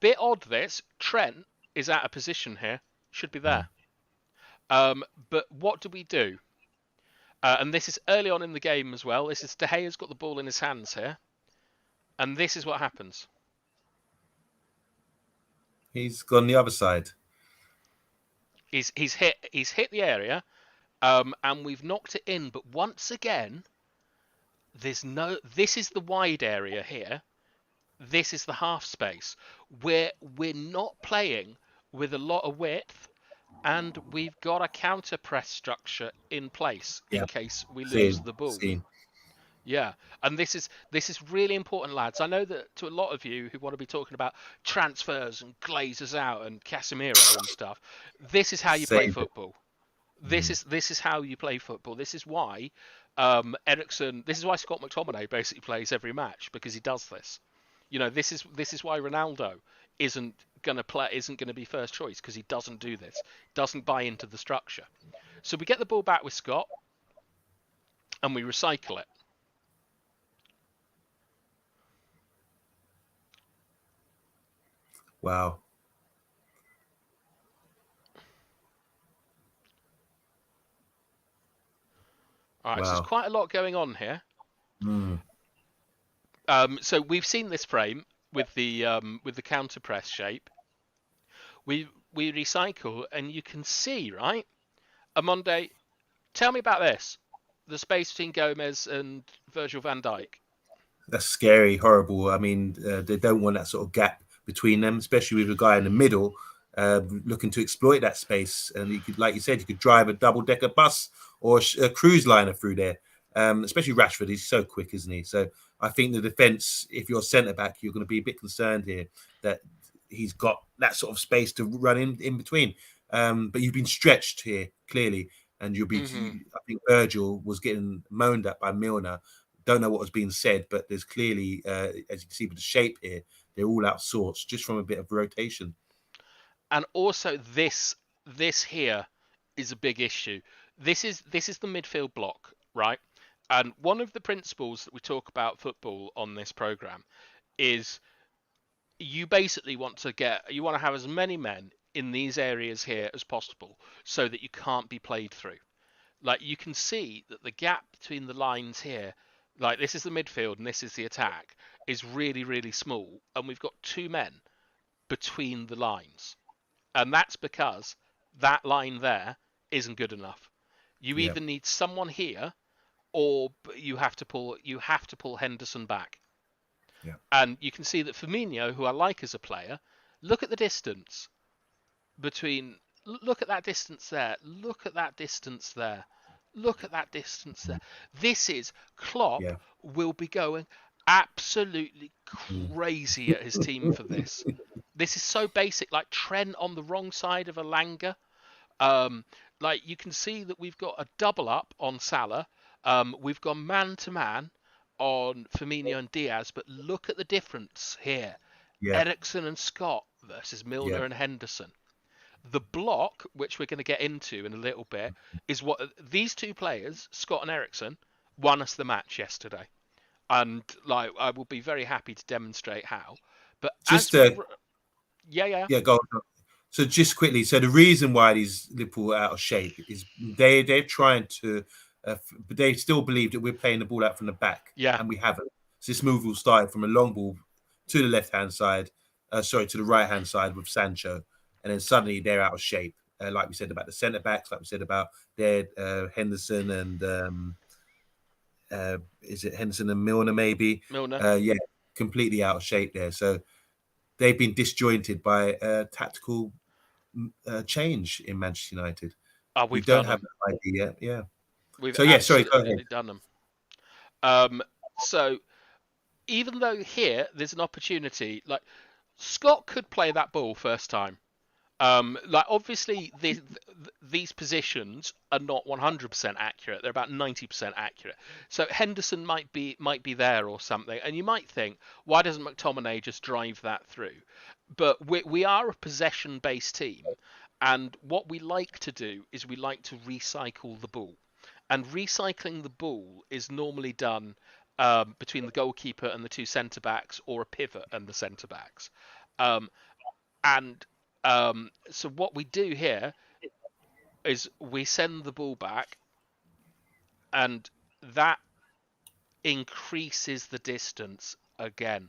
bit odd this Trent is out of position here, should be there. But what do we do? And this is early on in the game as well. This is De Gea's got the ball in his hands here. And this is what happens. He's gone the other side. He's hit the area, and we've knocked it in. But once again, this is the wide area here. This is the half space. We're not playing with a lot of width, and we've got a counter press structure in place in case we lose the ball. Yeah, and this is really important, lads. I know that to a lot of you who want to be talking about transfers and Glazers out and Casemiro and stuff, this is how you play football. This is how you play football. This is why Ericsson. This is why Scott McTominay basically plays every match, because he does this. You know, this is why Ronaldo isn't going to be first choice, because he doesn't do this. Doesn't buy into the structure. So we get the ball back with Scott, and we recycle it. Wow. All right, so there's quite a lot going on here. So we've seen this frame. with the counter press shape, we recycle, and you can see, right? Omundi, tell me about this. The space between Gomez and Virgil van Dijk. That's scary, horrible. I mean, they don't want that sort of gap between them, especially with a guy in the middle looking to exploit that space. And you could, like you said, you could drive a double-decker bus or a cruise liner through there. Especially Rashford, he's so quick, isn't he? So I think the defence, if you're centre back, you're going to be a bit concerned here that he's got that sort of space to run in between. But you've been stretched here clearly, and you'll be. Mm-hmm. I think Virgil was getting moaned at by Milner. Don't know what was being said, but there's clearly, as you can see with the shape here, they're all out of sorts just from a bit of rotation. And also this here is a big issue. This is the midfield block, right? And one of the principles that we talk about football on this program is you basically want to have as many men in these areas here as possible so that you can't be played through. Like, you can see that the gap between the lines here, like this is the midfield and this is the attack, is really, really small, and we've got two men between the lines. And that's because that line there isn't good enough. You either need someone here, or you have to pull Henderson back. Yeah. And you can see that Firmino, who I like as a player, look at the distance between. Look at that distance there. Look at that distance there. Look at that distance there. This is Klopp will be going absolutely crazy at his team for this. This is so basic, like Trent on the wrong side of Elanga. Like, you can see that we've got a double up on Salah. We've gone man to man on Firmino and Diaz, but look at the difference here. Eriksen and Scott versus Milner and Henderson. The block, which we're going to get into in a little bit, is what these two players, Scott and Eriksen, won us the match yesterday. And like, I will be very happy to demonstrate how. But just yeah, go on. So just quickly, so the reason why these Liverpool are out of shape is they're trying to, but they still believe that we're playing the ball out from the back, and we haven't. So this move will start from a long ball to the left hand side, to the right hand side with Sancho, and then suddenly they're out of shape. Like we said about the centre backs, like we said about their Henderson and is it Henderson and Milner maybe? Milner, completely out of shape there. So they've been disjointed by tactical change in Manchester United. We don't have that idea yet. We've so sorry, go ahead. Done them. So even though here there's an opportunity, like Scott could play that ball first time. Like, obviously these positions are not 100% accurate. They're about 90% accurate. So Henderson might be there or something, and you might think, why doesn't McTominay just drive that through? But we are a possession-based team, and what we like to do is we like to recycle the ball. And recycling the ball is normally done between the goalkeeper and the two centre-backs, or a pivot and the centre-backs. So what we do here is we send the ball back, and that increases the distance again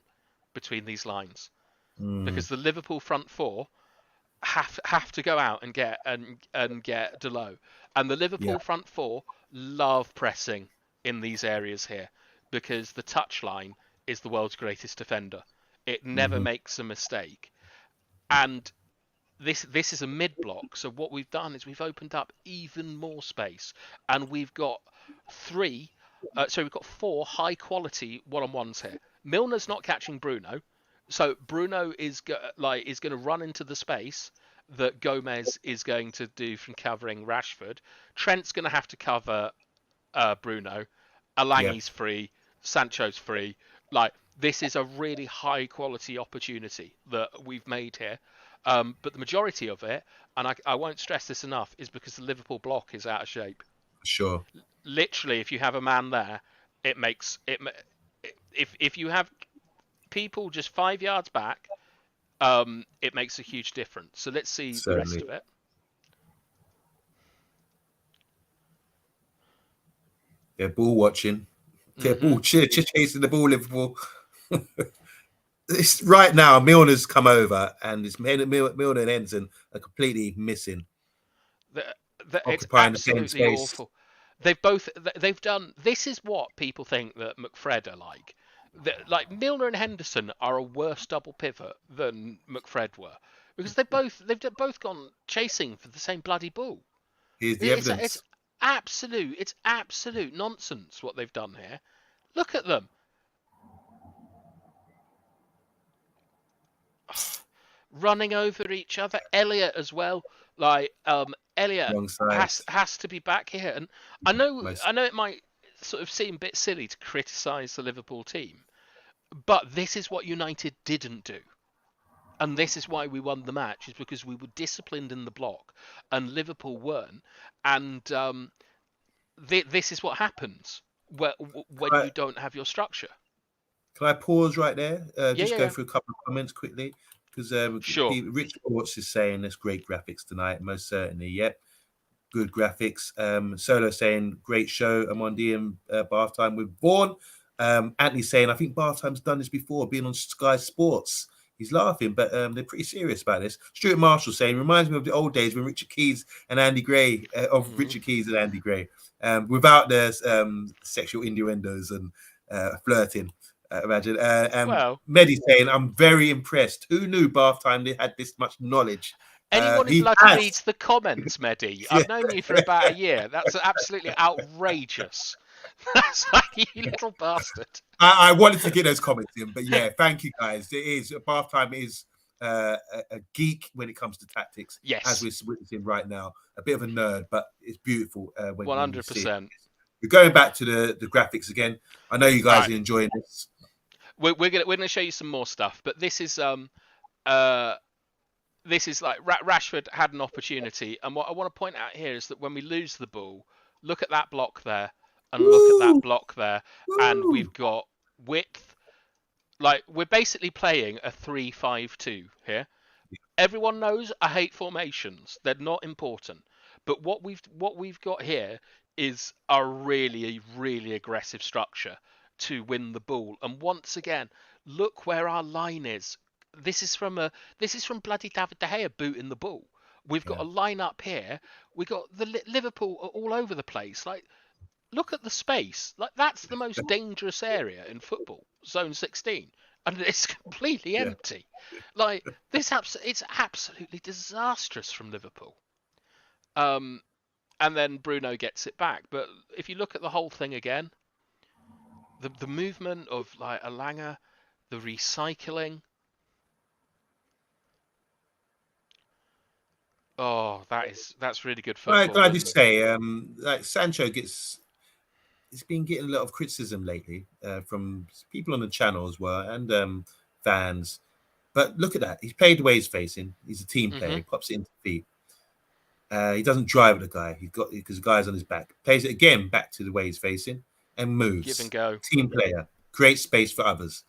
between these lines, because the Liverpool front four have to go out and get Delo, and the Liverpool front four love pressing in these areas here, because the touchline is the world's greatest defender. It never makes a mistake, and this is a mid block. So what we've done is we've opened up even more space, and we've got we've got 4 high quality one-on-ones here. Milner's not catching Bruno, so Bruno is going to run into the space that Gomez is going to do from covering Rashford. Trent's going to have to cover Bruno. Alangi's free. Sancho's free. Like, this is a really high quality opportunity that we've made here. But the majority of it, and I won't stress this enough, is because the Liverpool block is out of shape. Sure. Literally, if you have a man there, it makes it. If you have people just 5 yards back, it makes a huge difference. So let's see the rest of it. They're ball watching. They're chasing the ball, Liverpool. It's right now. Milner's come over, and it's Milner and Ensign are completely missing, It's occupying the same absolutely space. awful. They've done. This is what people think that McFred are like. Like Milner and Henderson are a worse double pivot than McFred were because they've both gone chasing for the same bloody ball. Here's the It's evidence. absolute nonsense what they've done here. Look at them running over each other. Elliot as well. Like Elliot Wrong side. has to be back here. And I know Most, I know it might sort of seem a bit silly to criticise the Liverpool team, but this is what United didn't do. And this is why we won the match, is because we were disciplined in the block and Liverpool weren't. And this is what happens when you don't have your structure. can I pause right there? Yeah, Just yeah, go yeah. through a couple of comments quickly because Sure. Rich Sports is saying there's great graphics tonight. Most certainly, yep. Good graphics. Solo saying great show. Omundi and bath time with Vaughan. Anthony saying I think bath time's done this before, being on Sky Sports. He's laughing, but they're pretty serious about this. Stuart Marshall saying reminds me of the old days when Richard Keys and Andy Gray Richard Keys and Andy Gray, without the sexual innuendos and flirting. Imagine. Well, Mehdi saying I'm very impressed. Who knew bath time they had this much knowledge? anyone who He bloody has. reads the comments, Mehdi, Yeah. I've known you for about a year. That's absolutely outrageous. That's like, you little bastard. I wanted to get those comments in, but yeah, thank you guys. It is bath time is a geek when it comes to tactics, as Yes, we're witnessing right now. A bit of a nerd, but it's beautiful when you see it. 100%. We're going back to the graphics again. I know you guys Right. are enjoying this. We're gonna show you some more stuff, but this is like Rashford had an opportunity, and what I want to point out here is that when we lose the ball, look at that block there, and look at that block there, and we've got width. Like we're basically playing a 3-5-2 here. Everyone knows I hate formations; they're not important. But what we've got here is a really aggressive structure to win the ball. And once again, look where our line is. This is from bloody David De Gea booting the ball. We've got Yeah. a line up here. We got the Liverpool are all over the place. Like look at the space. Like that's the most dangerous area in football, zone 16, and it's completely Yeah. empty. Like it's absolutely disastrous from Liverpool. Um, and then Bruno gets it back. But if you look at the whole thing again, the movement of like Alanga, the recycling. Oh, that's really good Can football. I just say, like Sancho gets, he's been getting a lot of criticism lately from people on the channel as well and fans. But look at that. He's played the way he's facing. He's a team player. Mm-hmm. He pops it into feet. He doesn't drive the guy. He's got because the guy's on his back. Plays it again back to the way he's facing and moves. Give and go. Team player. Creates space for others.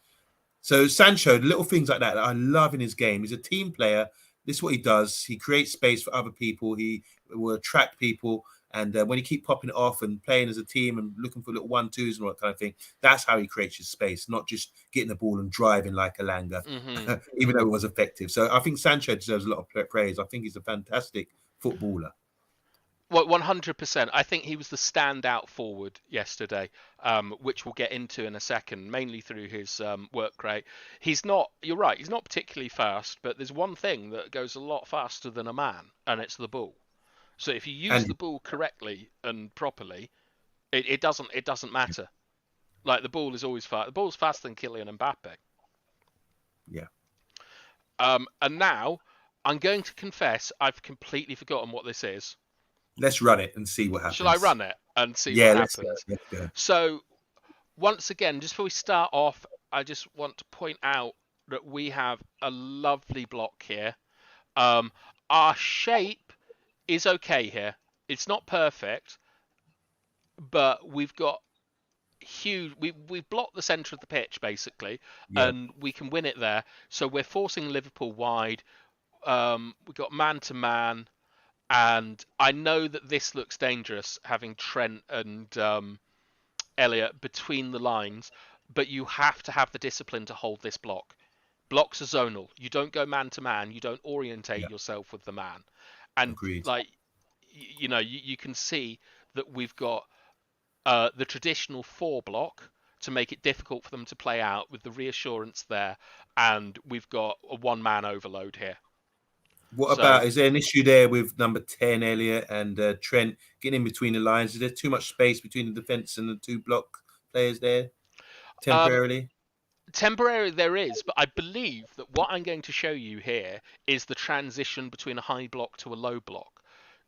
So Sancho, the little things like that I love in his game. He's a team player. This is what he does. He creates space for other people. He will attract people. And when he keep popping it off and playing as a team and looking for little 1-2s and all that kind of thing, that's how he creates his space, not just getting the ball and driving like Alanga, Mm-hmm. even though it was effective. So I think Sancho deserves a lot of praise. I think he's a fantastic footballer. Well, 100%. I think he was the standout forward yesterday, which we'll get into in a second, mainly through his work rate. He's not, you're right, he's not particularly fast, but there's one thing that goes a lot faster than a man, and it's the ball. So if you use And the ball correctly and properly, it doesn't matter. Like the ball is always fast. The ball's faster than Kylian Mbappe. yeah, And now I'm going to confess I've completely forgotten what this is. let's run it and see what happens. Shall I run it and see Yeah, what let's happens? go. Let's go. So once again, just before we start off, I just want to point out that we have a lovely block here. Our shape is okay here. It's not perfect, but we've got huge. We've blocked the centre of the pitch basically, Yeah. and we can win it there. So we're forcing Liverpool wide. We've got man to man, and I know that this looks dangerous having Trent and Elliot between the lines, but you have to have the discipline to hold this block. Blocks are zonal. You don't go man to man. You don't orientate Yeah, yourself with the man. And agreed. like, you can see that we've got the traditional 4 block to make it difficult for them to play out with the reassurance there, and we've got a 1-man overload here. What So about, is there an issue there with number 10, Elliot, and Trent getting in between the lines? Is there too much space between the defence and the 2 block players there um, temporarily? temporarily there is, but I believe that what I'm going to show you here is the transition between a high block to a low block.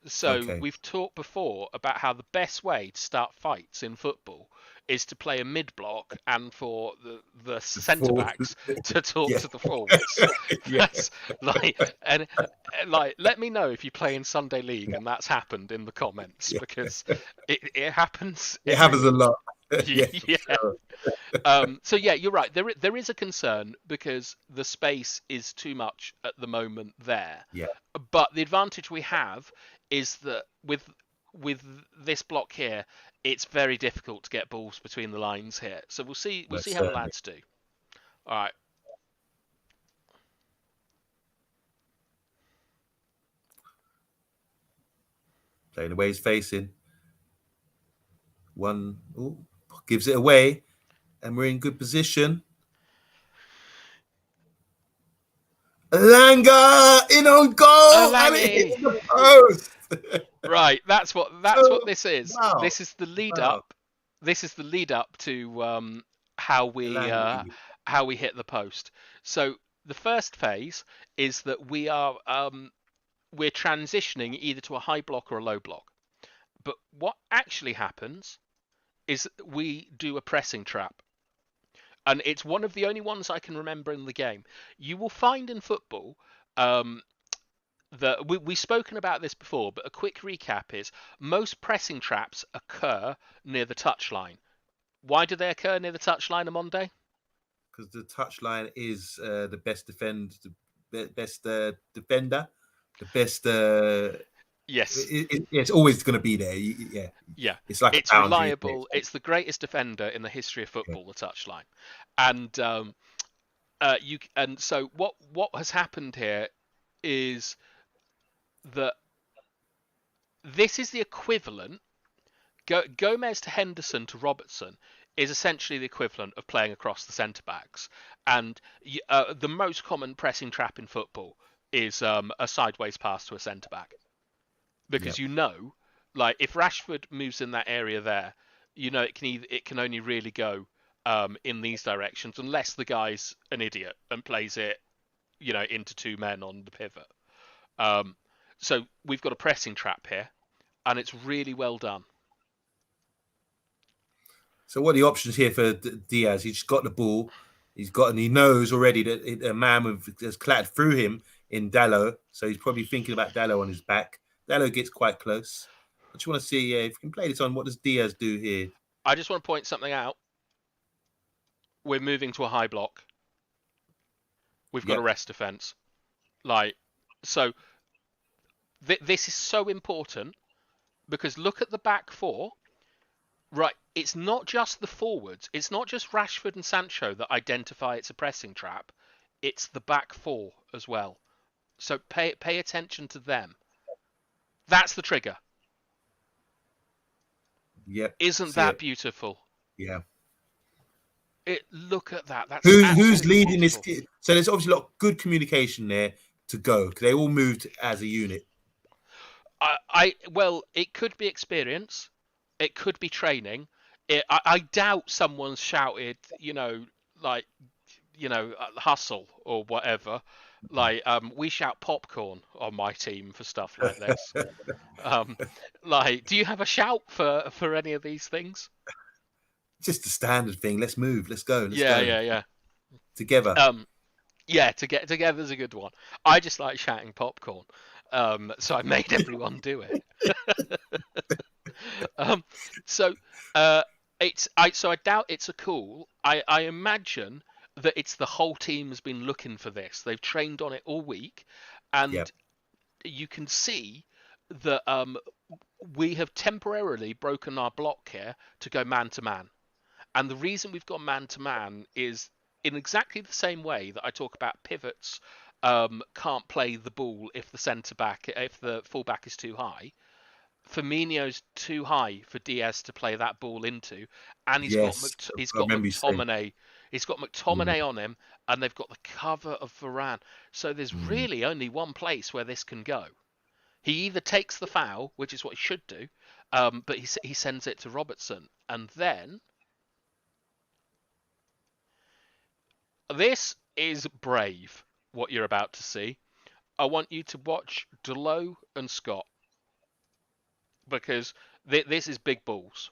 So Okay. we've talked before about how the best way to start fights in football is to play a mid block and for the The centre forward. backs to talk Yeah. to the forwards. Yeah. That's like let me know if you play in Sunday League and that's happened in the comments, Yeah. because it happens It happens a lot. Yeah, for yeah. sure. So yeah, you're right. There is a concern because the space is too much at the moment there. Yeah, But the advantage we have is that with this block here, it's very difficult to get balls between the lines here. So we'll see most how the certainly. lads do. All right. Playing the way he's facing. One, ooh, gives it away, and we're in good position. Langa in on goal, and it hits Alangi. the post. Right, that's what So, this is. wow, This is the lead wow, up. This is the lead up to how Langley. we hit the post. So the first phase is that we're transitioning either to a high block or a low block. But what actually happens is we do a pressing trap. And it's one of the only ones I can remember in the game. You will find in football that we've spoken about this before, but a quick recap is most pressing traps occur near the touchline. Why do they occur near the touchline, Omundi? Because the touchline is the best best defender, the best. Yes. It's always going to be there. Yeah, Yeah. it's like a It's boundary. Isn't reliable. it? It's the greatest defender in the history of Yeah. football, the touchline. And so what has happened here is that this is the equivalent. Gomez to Henderson to Robertson is essentially the equivalent of playing across the centre backs, and the most common pressing trap in football is a sideways pass to a centre back, Yeah. because like if Rashford moves in that area there, it can only really go in these directions unless the guy's an idiot and plays it into 2 men on the pivot. So we've got a pressing trap here, and it's really well done. So what are the options here for Diaz? He's got the ball. He knows already that a man has clattered through him in Dallo. So he's probably thinking about Dallo on his back. Dallo gets quite close. I just want to see if we can play this on. What does Diaz do here? I just want to point something out. We're moving to a high block. We've got a Yep. rest defense. So this is so important, because look at the back 4. Right, it's not just the forwards. It's not just Rashford and Sancho that identify it's a pressing trap. It's the back 4 as well. So pay attention to them. That's the trigger. Yep. Isn't See that it. beautiful? Yeah. Look at that. That's Who's absolutely leading beautiful. this? So there's obviously a lot of good communication there to go. They all moved as a unit. Well, it could be experience. It could be training. I doubt someone's shouted, hustle or whatever. We shout popcorn on my team for stuff like this. Do you have a shout for any of these things? Just the standard thing. Let's move. Let's go. Let's Yeah, go yeah, yeah. together. Yeah, to get together's a good one. I just like shouting popcorn. So I made everyone do it. So I doubt it's a call. I imagine that it's the whole team has been looking for this. They've trained on it all week, and Yep. you can see that we have temporarily broken our block here to go man to man. And the reason we've gone man to man is in exactly the same way that I talk about pivots can't play the ball if the fullback is too high. Firmino's too high for Diaz to play that ball into, and Yes, he's I got remember you saying. McTominay. He's got Mm, McTominay on him, and they've got the cover of Varane. So there's mm. really only one place where this can go. He either takes the foul, which is what he should do, but he sends it to Robertson, and then this is brave. What you're about to see. I want you to watch Delo and Scott because this is big balls.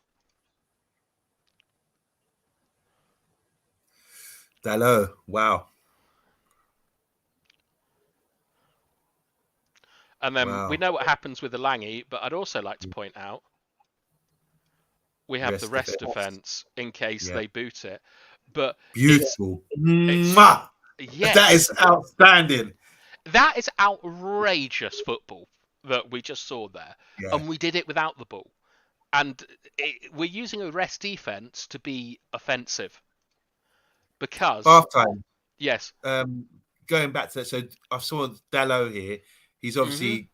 Dalot, wow, And then we wow. know what happens with the Langy, but I'd also like to point out we have the Rest rest defense. defence in case Yeah, they boot it. But beautiful. it's Mwah! That yes, is outstanding. that is outrageous football that we just saw there, Yeah. and we did it without the ball. And we're using a rest defence to be offensive because Half time. yes, Going back to that, so I saw Dalot here. He's hmm obviously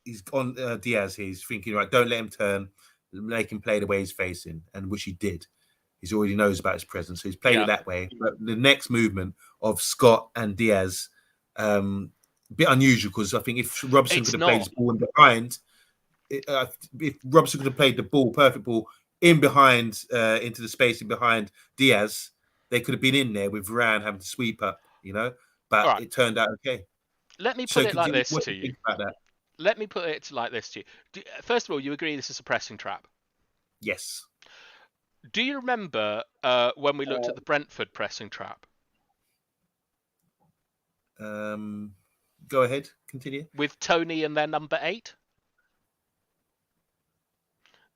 he's on Diaz here. He's thinking, right, don't let him turn, make him play the way he's facing, and which he did. He's already knows about his presence, so he's played it yeah, that way. But the next movement of Scott and Diaz, a bit unusual because I think if Robson it's could have played not his ball in behind, if Robson could have played the ball, perfect ball, in behind, into the space in behind Diaz, they could have been in there with Varane having to sweep up, all but right. it turned out okay. Let me So, put it like this what to do you you. think about that? Let me put it like this to you. First of all, you agree this is a pressing trap. Yes. Do you remember when we looked at the Brentford pressing trap Go ahead, continue. with Tony and their number 8?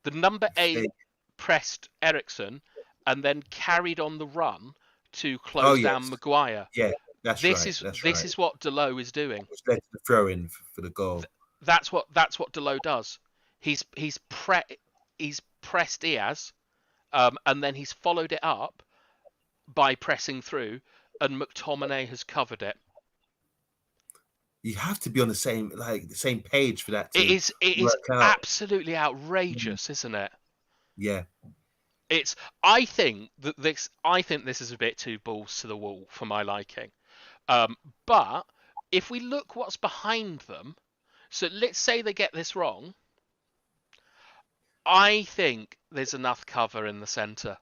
The number 8 Hey, pressed Ericsson and then carried on the run to oh close down yes, Maguire. yeah, that's This right, is that's this right. is what Delo is doing. Which led to the throw in for the goal. That's what Delo does. He's pressed Diaz, and then he's followed it up by pressing through, and McTominay has covered it. You have to be on the same page for that It to is work out. absolutely Mm, outrageous, isn't it? yeah, It's I think this is a bit too balls to the wall for my liking. But if we look what's behind them, so let's say they get this wrong, I think there's enough cover in the centre.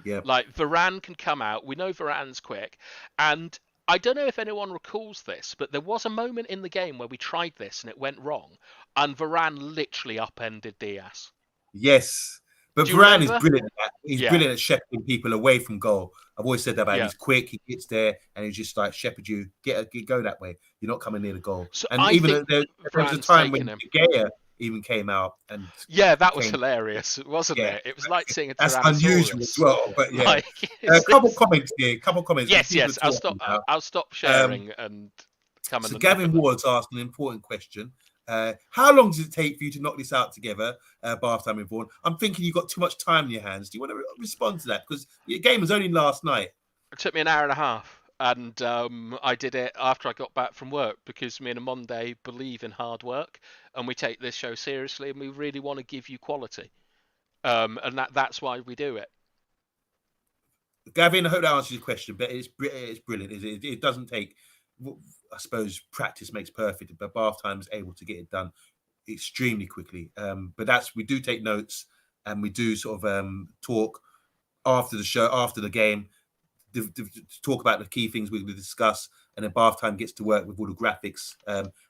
yeah. Like Varane can come out. We know Varane's quick, and I don't know if anyone recalls this, but there was a moment in the game where we tried this and it went wrong, and Varane literally upended Diaz. Yes, but Do you Varane is remember? brilliant at that. He's Yeah, brilliant at shepherding people away from goal. I've always said that about him. yeah. He's quick, he gets there, and he's just like shepherd you, go that way. You're not coming near the goal. So And I even think there was a Varane's time taken when him. De Gea even came out and Yeah, that was came. hilarious, wasn't Yeah, it? It was like seeing a that's unusual as Tyrannosaurus. well. But yeah, Like, a couple comments here, couple comments because yes, people are yes. I'll talking stop. now. I'll stop Um, sharing and come So and look Gavin at them. Ward's asked an important question. How long does it take for you to knock this out together, bath time and Vaughan? I'm thinking you've got too much time in your hands. Do you want to respond to that? Because your game was only last night. It took me an hour and a half, and I did it after I got back from work because me and Omundi believe in hard work, and we take this show seriously, and we really want to give you quality, and that's why we do it. Gavin, I hope that answers your question, but it's brilliant. It doesn't take, I suppose, practice makes perfect, but bath time is able to get it done extremely quickly. But we do take notes and we do sort of talk after the show, after the game, to talk about the key things we're going to discuss, and then bath time gets to work with all the graphics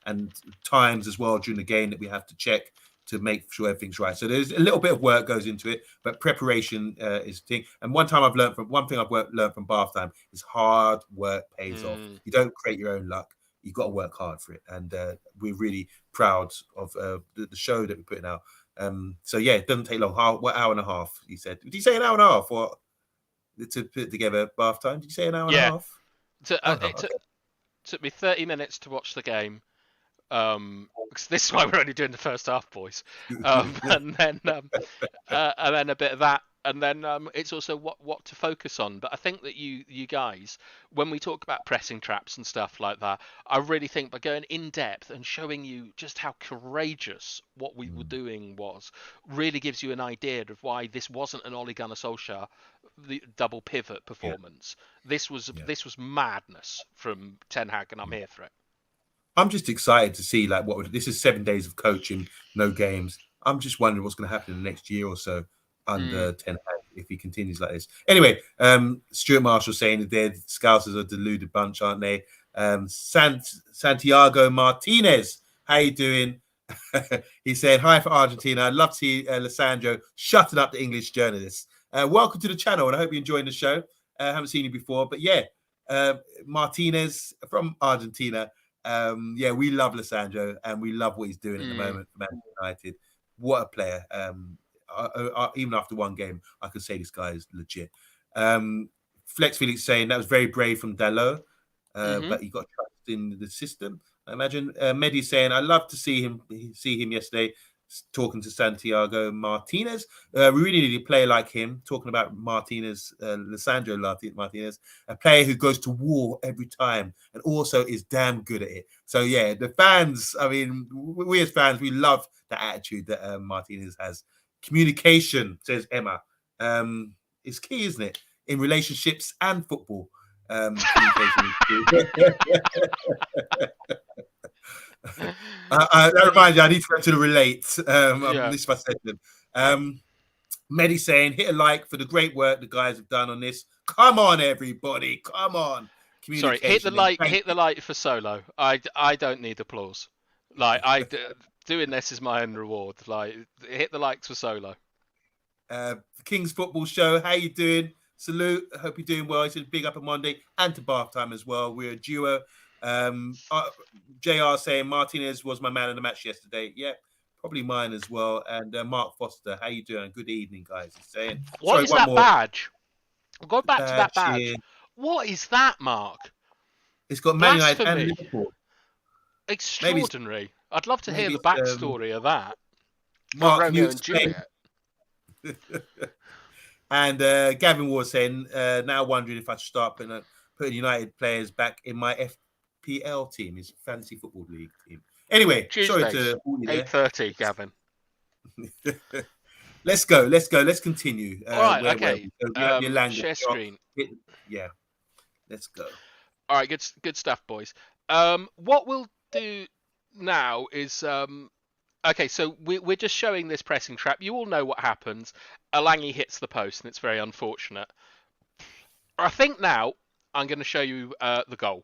and times as well during the game that we have to check to make sure everything's right. So there's a little bit of work goes into it, but preparation is the thing. And one thing I've learned from bath time is hard work pays off. You don't create your own luck. You've got to work hard for it. And we're really proud of the show that we're putting out. So yeah, it doesn't take long. Hour and a half, he said. Did he say an hour and a half or to put together bath time? Did you say an hour and a Yeah, half? it took me 30 minutes to watch the game. Because this is why we're only doing the first half, boys. And then a bit of that, and then it's also what to focus on. But I think that you guys, when we talk about pressing traps and stuff like that, I really think by going in depth and showing you just how courageous what we were doing was, really gives you an idea of why this wasn't an Ole Gunnar Solskjaer the double pivot performance. This was madness from Ten Hag, and I'm here for it. I'm just excited to see this is 7 days of coaching, no games. I'm just wondering what's going to happen in the next year or so under Ten Hag if he continues like this. Anyway, Stuart Marshall saying the Scousers are a deluded bunch, aren't they? Santiago Martinez, how you doing? He said, hi for Argentina. I'd love to see Lissandro shutting up the English journalists. Welcome to the channel, and I hope you're enjoying the show. I haven't seen you before, but yeah, Martinez from Argentina. We love Lissandro, and we love what he's doing at the moment for Man United. What a player. Even after one game, I could say this guy is legit. Flex Felix saying that was very brave from Dalot, but he got trust in the system. I imagine Mehdi saying, I love to see him yesterday talking to Santiago Martinez. We really need a player like him, talking about Martinez, Lissandro Martinez, a player who goes to war every time and also is damn good at it. So yeah, the fans, I mean, we as fans, we love the attitude that Martinez has. Communication, says Emma, is key, isn't it? In relationships and football. Communication is key. That reminds me, I need to go to the relate. This is my session. Mehdi saying, hit a like for the great work the guys have done on this. Come on, everybody. Come on. Sorry, hit the like for Solo. I don't need applause. Like, doing this is my own reward. Like, hit the likes for Solo. King's Football Show, how you doing? Salute. I hope you're doing well. He said big up on Monday and to bath time as well. We're a duo. JR saying Martinez was my man of the match yesterday. Yeah, probably mine as well. And Mark Foster, how you doing? Good evening, guys. He's saying, what is that badge? Go back to that badge. Here. What is that, Mark? It's got Man United and Liverpool. Extraordinary. I'd love to hear the backstory of that. Mark Romeo and Juliet. And Gavin Ward saying, now wondering if I should start putting United players back in my FPL team, his fantasy football league team. Anyway, Tuesdays, sorry to 8:30, Gavin. Let's go. Let's continue. All right, okay. Share screen. Yeah, let's go. All right, good stuff, boys. What we'll do now is okay. So we're just showing this pressing trap. You all know what happens. Alangi hits the post, and it's very unfortunate. I think now I'm going to show you the goal,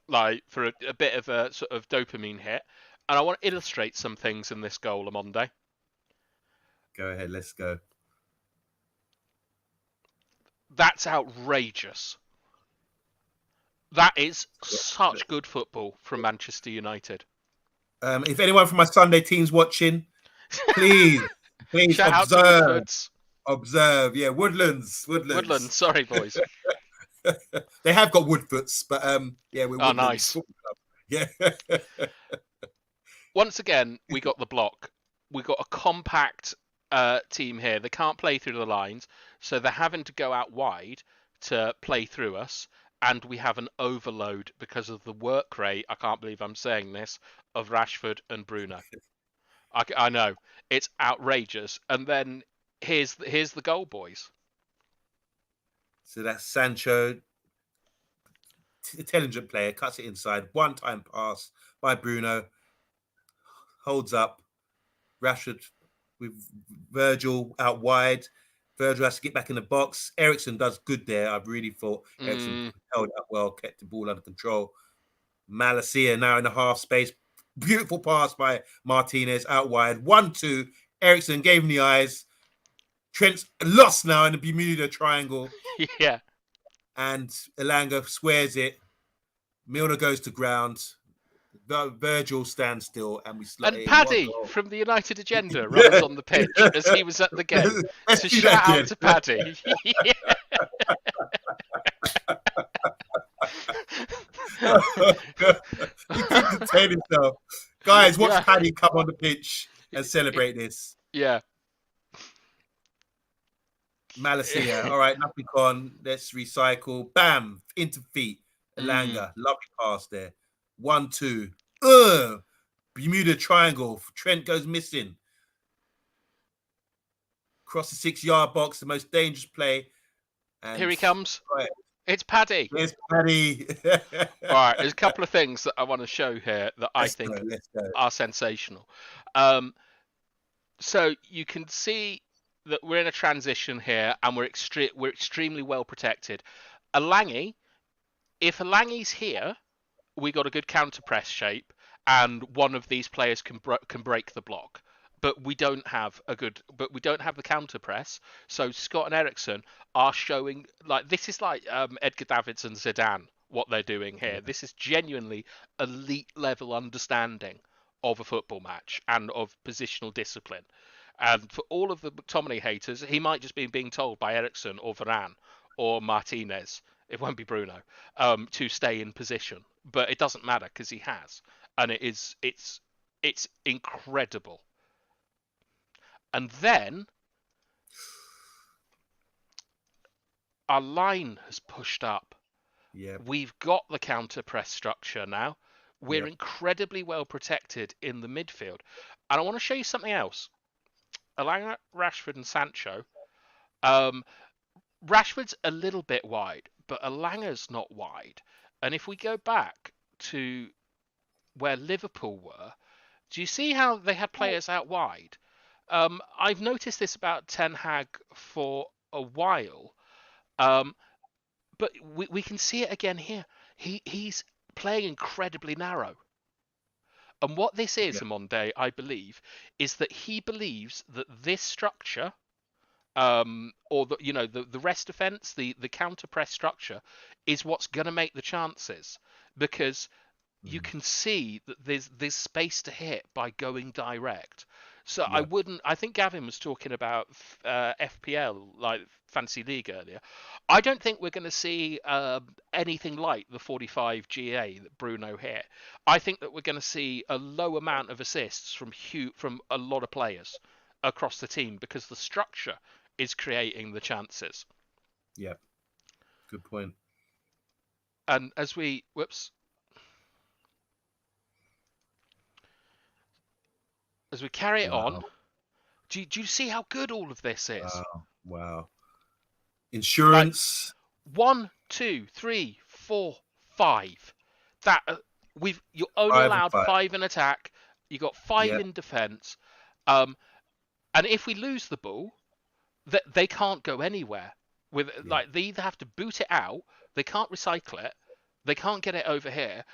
like for a bit of a sort of dopamine hit, and I want to illustrate some things in this goal, Omundi. Go ahead, let's go. That's outrageous. That is such good football from Manchester United. If anyone from my Sunday team's watching, please Shout observe. Yeah, Woodlands. Sorry, boys. They have got Woodfoots, but yeah, we're nice. Yeah. Once again, we got the block. We got a compact team here. They can't play through the lines, so they're having to go out wide to play through us. And we have an overload because of the work rate, I can't believe I'm saying this, of Rashford and Bruno. I know. It's outrageous. And then here's the goal, boys. So that's Sancho, intelligent player, cuts it inside. One-time pass by Bruno. Holds up. Rashford with Virgil out wide. Virgil has to get back in the box. Eriksen does good there. I really thought Eriksen held up well, kept the ball under control. Malacia now in the half space. Beautiful pass by Martinez out wide. 1-2. Eriksen gave him the eyes. Trent's lost now in the Bermuda Triangle. Yeah. And Elanga squares it. Milner goes to ground. Virgil stands still, and we slot and Paddy from the United Agenda runs on the pitch as he was at the game. So shout out to Paddy. He couldn't contain himself. Guys, watch Paddy come on the pitch and celebrate this. Yeah. Malacia. All right, nothing on. Let's recycle. Bam, into feet. Elanga, lovely pass there. 1-2. Bermuda Triangle. Trent goes missing. Cross the 6-yard box, the most dangerous play. And Here he comes. right, It's Paddy. there's Paddy. All right, there's a couple of things that I want to show here that I think are sensational. So you can see that we're in a transition here, and we're extremely well protected. Alangi, if Alangi's here, we got a good counter press shape, and one of these players can break the block. But we don't have the counter press. So Scott and Ericsson are showing this is like Edgar Davids and Zidane, what they're doing here. This is genuinely elite level understanding of a football match and of positional discipline. And for all of the McTominay haters, he might just be being told by Ericsson or Varane or Martinez, it won't be Bruno, to stay in position. But it doesn't matter because he has, and it's incredible. And then our line has pushed up. Yeah, we've got the counter press structure now. We're incredibly well protected in the midfield. And I want to show you something else. Alanga, Rashford and Sancho. Rashford's a little bit wide, but Alanga's not wide. And if we go back to where Liverpool were, do you see how they had players out wide? I've noticed this about Ten Hag for a while, but we can see it again here. He's playing incredibly narrow. And what this is, Omundi, I believe, is that he believes that this structure, or the rest defence, the counter press structure, is what's going to make the chances, because you can see that there's space to hit by going direct. So I think Gavin was talking about FPL, like Fantasy League earlier. I don't think we're going to see anything like the 45 GA that Bruno hit. I think that we're going to see a low amount of assists from a lot of players across the team, because the structure is creating the chances. Yeah, good point. And as we carry it on, do you see how good all of this is? Wow. Insurance. 1, 2, 3, 4, 5. That you're only allowed 5 in attack. You got 5 in defence. And if we lose the ball, they can't go anywhere. They either have to boot it out, they can't recycle it, they can't get it over here.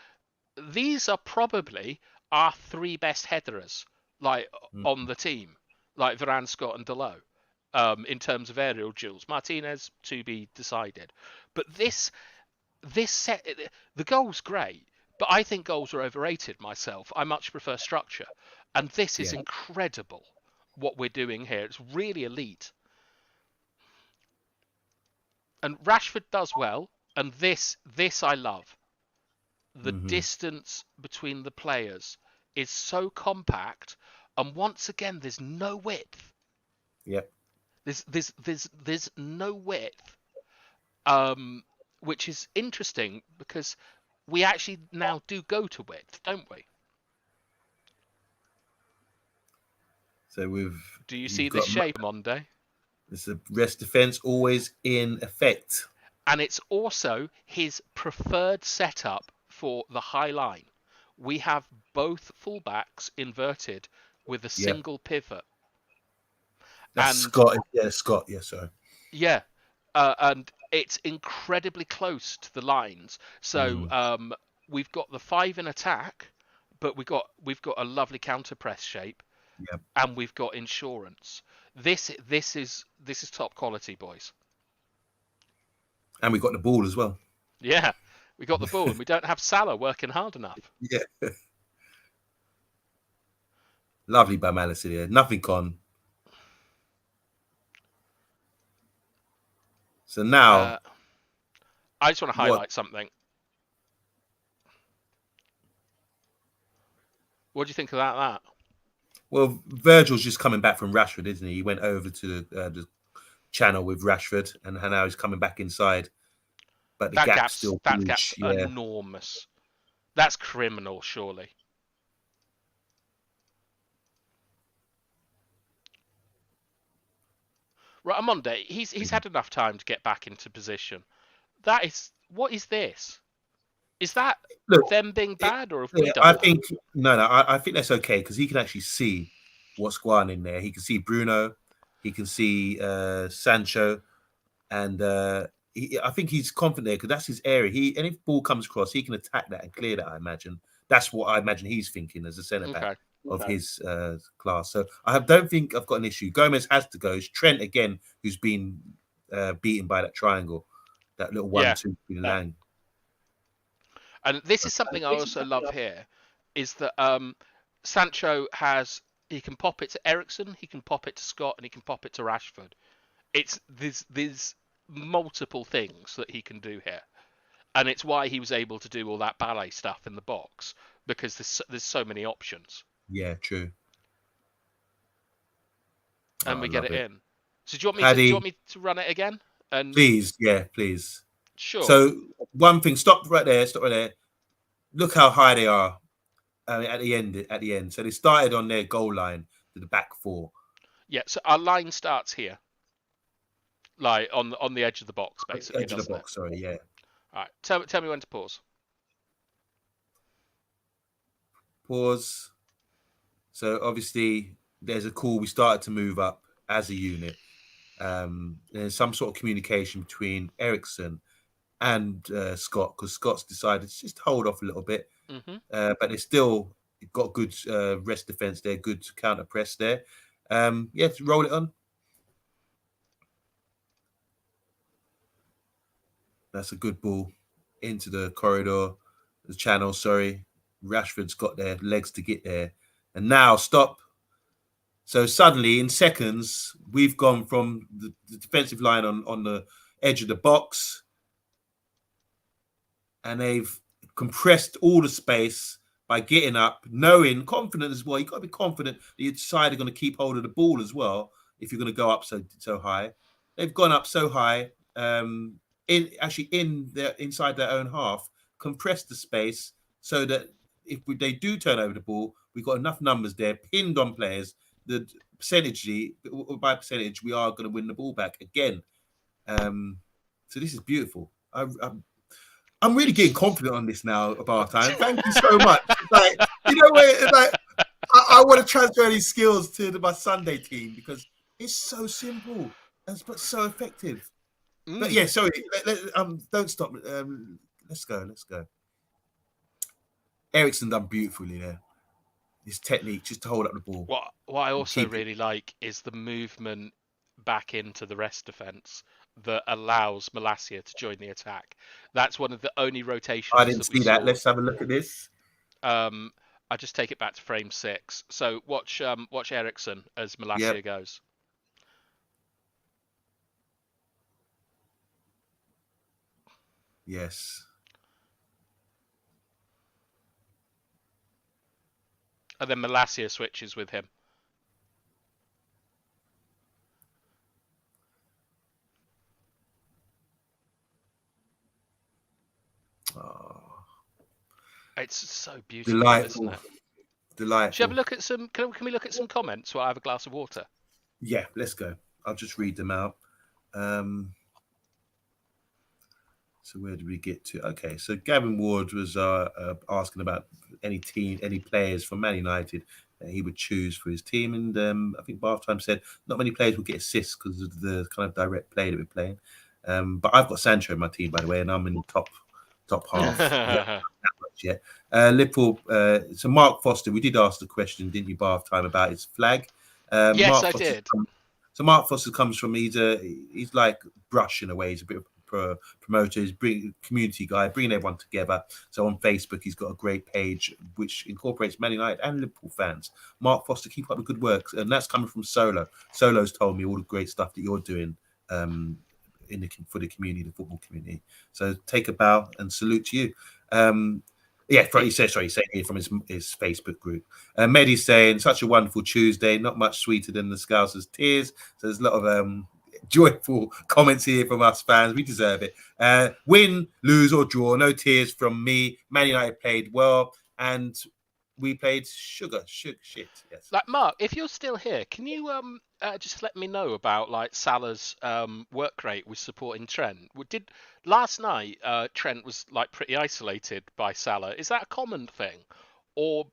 These are probably our 3 best headers, on the team, like Varane, Scott, and Delo, in terms of aerial duels. Martinez to be decided, but this set, the goal's great, but I think goals are overrated myself. I much prefer structure, and this is incredible. What we're doing here, it's really elite. And Rashford does well, and this I love. The distance between the players is so compact, and once again, there's no width. Yep. There's no width, which is interesting, because we actually now do go to width, don't we? So do you see this shape, Omundi? It's a rest defence always in effect. And it's also his preferred setup for the high line. We have both fullbacks inverted with a single pivot. That's Scott. Yeah, Scott. Yeah, sorry. Yeah, and it's incredibly close to the lines. So we've got the 5 in attack, but we've got a lovely counter press shape, and we've got insurance. This is top quality, boys. And we've got the ball as well. Yeah, we got the ball, and we don't have Salah working hard enough. Yeah. Lovely by Malacia there. Nothing on. So now, I just want to highlight something. What do you think about that? Well, Virgil's just coming back from Rashford, isn't he? He went over to the channel with Rashford, and now he's coming back inside. But the gap's still huge. Enormous. That's criminal, surely. Right, Omundi, he's had enough time to get back into position. What is this? Is that them being bad, or have we done that? I think that's okay, because he can actually see what's going on in there. He can see Bruno, he can see Sancho, and I think he's confident there because that's his area. And if ball comes across, he can attack that and clear that. I imagine that's what I imagine he's thinking as a centre back of his class. So I don't think I've got an issue. Gomez has to go. It's Trent again who's been beaten by that triangle, that little 1-2 line. And this is something I also love here, is that Sancho he can pop it to Eriksen, he can pop it to Scott, and he can pop it to Rashford. There's multiple things that he can do here, and it's why he was able to do all that ballet stuff in the box, because there's so many options. Yeah, true. And we get it in. So do you want me to run it again? And please, please. Sure. So one thing, stop right there. Look how high they are at the end. So they started on their goal line to the back four. Yeah, so our line starts here. Like on the edge of the box, basically. Edge of the box, sorry, yeah. All right, tell me when to pause. Pause. So obviously there's a call. We started to move up as a unit. There's some sort of communication between Eriksen and Scott, because Scott's decided to just hold off a little bit. But they still got good rest defense there, good counter press there. Roll it on. That's a good ball into the corridor, the channel. Sorry, Rashford's got their legs to get there, and now stop. So suddenly, in seconds, we've gone from the defensive line on the edge of the box, and they've compressed all the space by getting up, knowing, confident as well. You've got to be confident that your side are going to keep hold of the ball as well if you're going to go up so high. They've gone up so high, inside their own half, compressed the space so that if they do turn over the ball, we've got enough numbers there, pinned on players. By percentage, we are going to win the ball back again. So this is beautiful. I'm really getting confident on this now, Bartime. Thank you so much. I want to transfer these skills to my Sunday team, because it's so simple but so effective. But yeah, sorry. Don't stop. Let's go. Eriksen done beautifully there. His technique just to hold up the ball. What I also really like is the movement back into the rest defence that allows Malacia to join the attack. That's one of the only rotations. I didn't see that. Let's have a look at this. I just take it back to frame 6. So watch Eriksen as Malacia goes. Yes. And then Malacia switches with him. Oh. It's so beautiful, delightful. Isn't it? Delightful. Should we have a look at some? Can we look at some comments while I have a glass of water? Yeah, let's go. I'll just read them out. So where did we get to? Okay, so Gavin Ward was asking about any players from Man United that he would choose for his team, and I think Bath Time said not many players will get assists because of the kind of direct play that we're playing. But I've got Sancho in my team, by the way, and I'm in the top half. Liverpool. So Mark Foster, we did ask the question, didn't you, Bath Time, about his flag? Yes, I did. So Mark Foster comes from he's like Brush in a way. He's a bit of promoter, he's community guy, bringing everyone together. So on Facebook, he's got a great page which incorporates Man United and Liverpool fans. Mark Foster, keep up the good work, and that's coming from Solo. Solo's told me all the great stuff that you're doing for the community, the football community. So take a bow and salute to you. He said here from his Facebook group. Mehdi's saying, such a wonderful Tuesday, not much sweeter than the Scousers' tears. So there's a lot of joyful comments here from us fans. We deserve it. Win, lose or draw, no tears from me. Man United played well, and we played shit. Yes. Like Mark, if you're still here, can you just let me know about like Salah's work rate with supporting Trent? Did last night Trent was like pretty isolated by Salah? Is that a common thing, or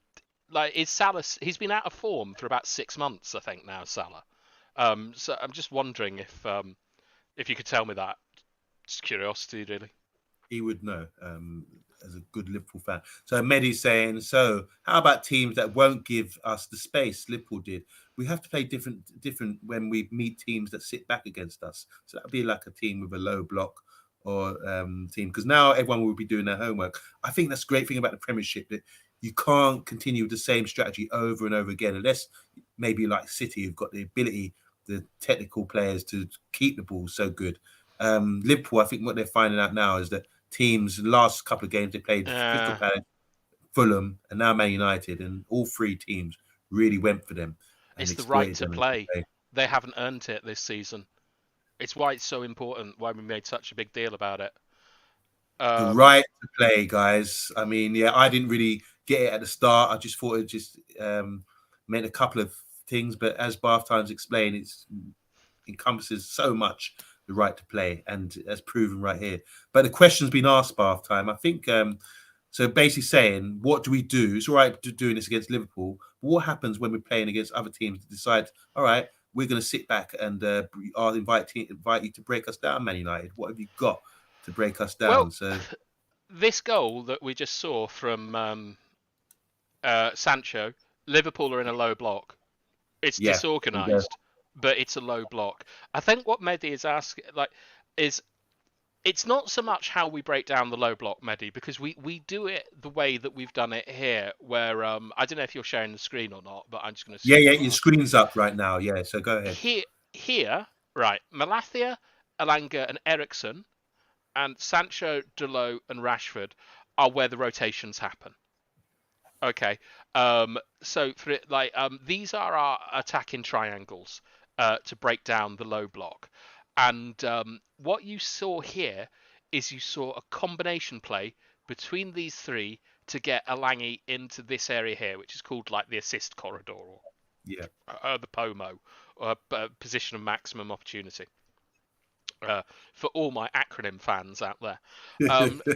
like is Salah? He's been out of form for about 6 months, I think now, Salah. So I'm just wondering if you could tell me that. Just curiosity, really. He would know, as a good Liverpool fan. So Mehdi's saying, so how about teams that won't give us the space Liverpool did? We have to play different when we meet teams that sit back against us. So that'd be like a team with a low block or team, because now everyone will be doing their homework. I think that's a great thing about the Premiership, that you can't continue with the same strategy over and over again, unless maybe like City, who've got the ability, the technical players to keep the ball so good. Liverpool, I think what they're finding out now is that teams, the last couple of games they played, Crystal Palace, Fulham, and now Man United, and all three teams really went for them. It's the right to play. They haven't earned it this season. It's why it's so important, why we made such a big deal about it. The right to play, guys. I mean, yeah, I didn't really get it at the start. I just thought it just meant a couple of things, but as Bath Times explained, it encompasses so much, the right to play, and as proven right here. But the question's been asked, Bath Time. I think so. Basically saying, what do we do? It's all right doing this against Liverpool, but what happens when we're playing against other teams that decide, all right, we're going to sit back and I'll invite you to break us down, Man United. What have you got to break us down? Well, so this goal that we just saw from Sancho, Liverpool are in a low block. It's disorganised, but it's a low block. I think what Mehdi is asking, is it's not so much how we break down the low block, Mehdi, because we do it the way that we've done it here, where I don't know if you're sharing the screen or not, but I'm just going to. Yeah, your screen's up right now. Yeah, so go ahead. Here, right, Malathia, Elanga, and Ericsson, and Sancho, Delo, and Rashford are where the rotations happen. Okay, so for it, these are our attacking triangles to break down the low block, and what you saw here is you saw a combination play between these three to get Alangi into this area here, which is called like the assist corridor, or the POMO, position of maximum opportunity. For all my acronym fans out there,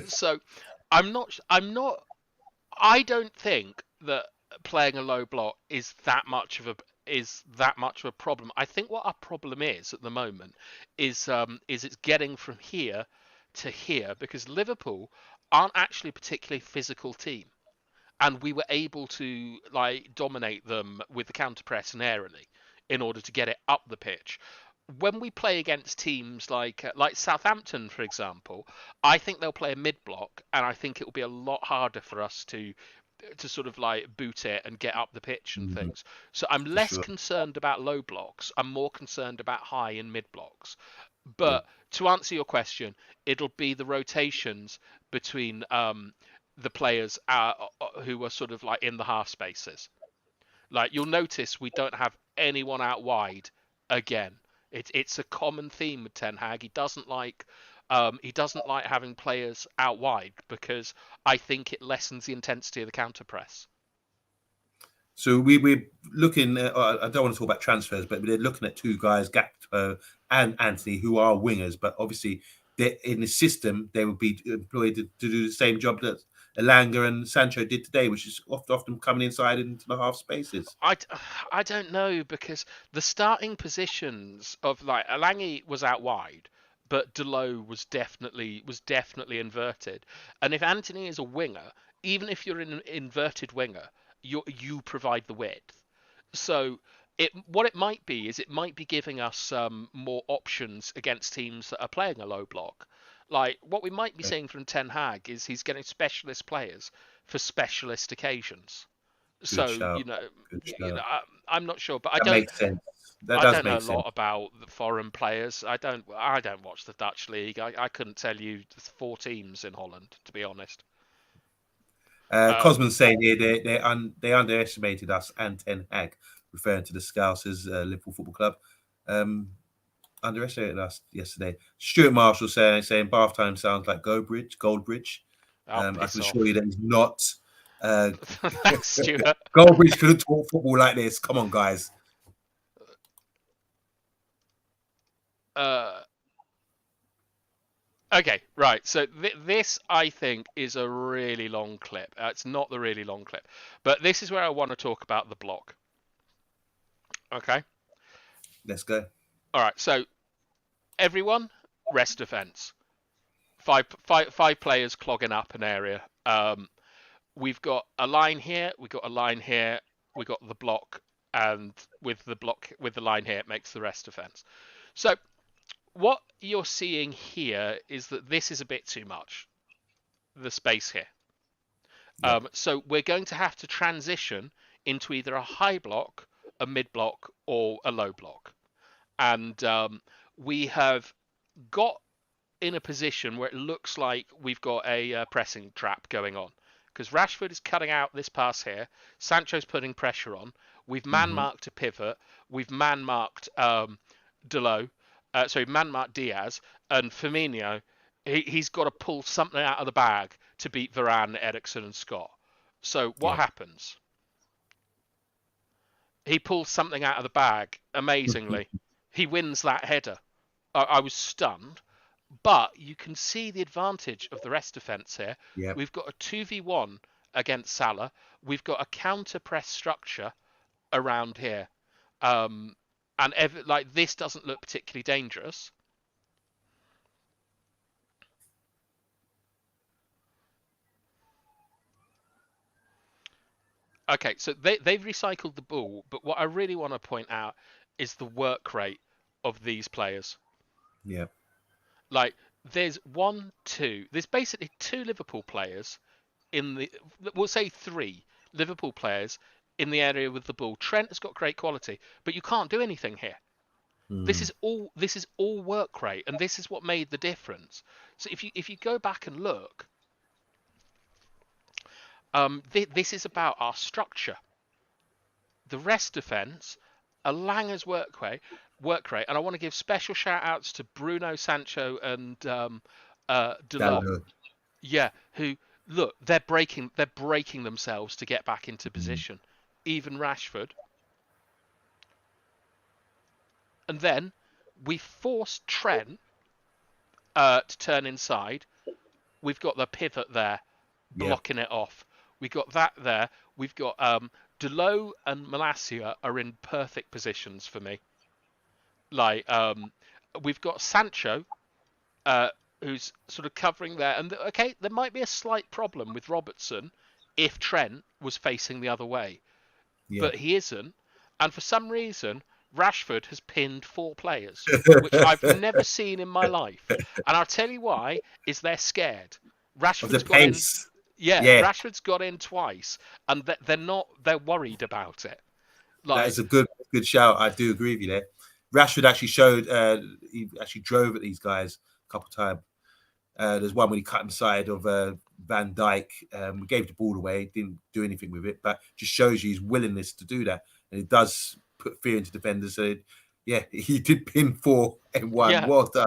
so I don't think that playing a low block is that much of a problem. I think what our problem is at the moment is it's getting from here to here, because Liverpool aren't actually a particularly physical team, and we were able to dominate them with the counter press and aerially in order to get it up the pitch. When we play against teams like Southampton, for example, I think they'll play a mid block, and I think it will be a lot harder for us to sort of boot it and get up the pitch and things. So I'm less concerned about low blocks. I'm more concerned about high and mid blocks. But to answer your question, it'll be the rotations between the players who are sort of in the half spaces. You'll notice we don't have anyone out wide again. It's a common theme with Ten Hag. He doesn't like having players out wide, because I think it lessens the intensity of the counter press. So we're looking at, I don't want to talk about transfers, but we're looking at two guys, Gakpo and Anthony, who are wingers, but obviously they're in the system, they would be employed to do the same job that Elanga and Sancho did today, which is often coming inside into the half spaces. I don't know, because the starting positions of Elanga was out wide, but Delo was definitely inverted. And if Anthony is a winger, even if you're an inverted winger, you provide the width. So what it might be is it might be giving us more options against teams that are playing a low block. What we might be seeing from Ten Hag is he's getting specialist players for specialist occasions. I'm not sure, but that makes sense. I don't know a lot about the foreign players. I don't watch the Dutch league. I couldn't tell you 4 teams in Holland, to be honest. Cosman's saying here they underestimated us and Ten Hag, referring to the Scousers, Liverpool Football Club. underestimated us yesterday. Stuart Marshall saying bath time sounds like Goldbridge. I'll I piss can off. assure you that he's not. Thanks, Stuart. Goldbridge couldn't talk football like this. Come on, guys. Okay, right. So this, I think, is a really long clip. It's not the really long clip, but this is where I want to talk about the block. Okay. Let's go. All right. So everyone, rest defense. Five players clogging up an area. We've got a line here. We've got a line here. We got the block, and with the line here, it makes the rest defense. So what you're seeing here is that this is a bit too much, the space here. Yep. So we're going to have to transition into either a high block, a mid block, or a low block. And we have got in a position where it looks like we've got a pressing trap going on. Because Rashford is cutting out this pass here. Sancho's putting pressure on. We've man-marked a pivot. We've man-marked man-marked Diaz, and Firmino, he's got to pull something out of the bag to beat Varane, Eriksen, and Scott. So what happens? He pulls something out of the bag amazingly. He wins that header. I was stunned, but you can see the advantage of the rest defence here. Yep. We've got a 2v1 against Salah. We've got a counter press structure around here. And this doesn't look particularly dangerous. Okay, so they've recycled the ball, but what I really want to point out is the work rate of these players. Yeah. Like, there's basically 2 Liverpool players we'll say 3 Liverpool players in the area with the ball. Trent has got great quality, but you can't do anything here. This is all work rate, and this is what made the difference. So if you go back and look, this is about our structure. The rest defense, Alanga's work rate, and I want to give special shout outs to Bruno, Sancho, and Dalot. Yeah, who look, they're breaking themselves to get back into position. Even Rashford. And then we forced Trent to turn inside. We've got the pivot there, blocking it off. We've got that there. We've got Dalot and Malacia are in perfect positions for me. Like, we've got Sancho, who's sort of covering there. And okay, there might be a slight problem with Robertson if Trent was facing the other way. Yeah. But he isn't. And for some reason, Rashford has pinned 4 players, which I've never seen in my life. And I'll tell you why, is they're scared. Rashford's got in. Yeah, Rashford's got in twice, and they're worried about it. That is a good shout. I do agree with you there. Rashford actually showed, he actually drove at these guys a couple of times. There's one when he cut inside of Van Dijk. We gave the ball away, didn't do anything with it, but just shows you his willingness to do that. And it does put fear into defenders. So, he did pin 4 and 1. Yeah. Well done.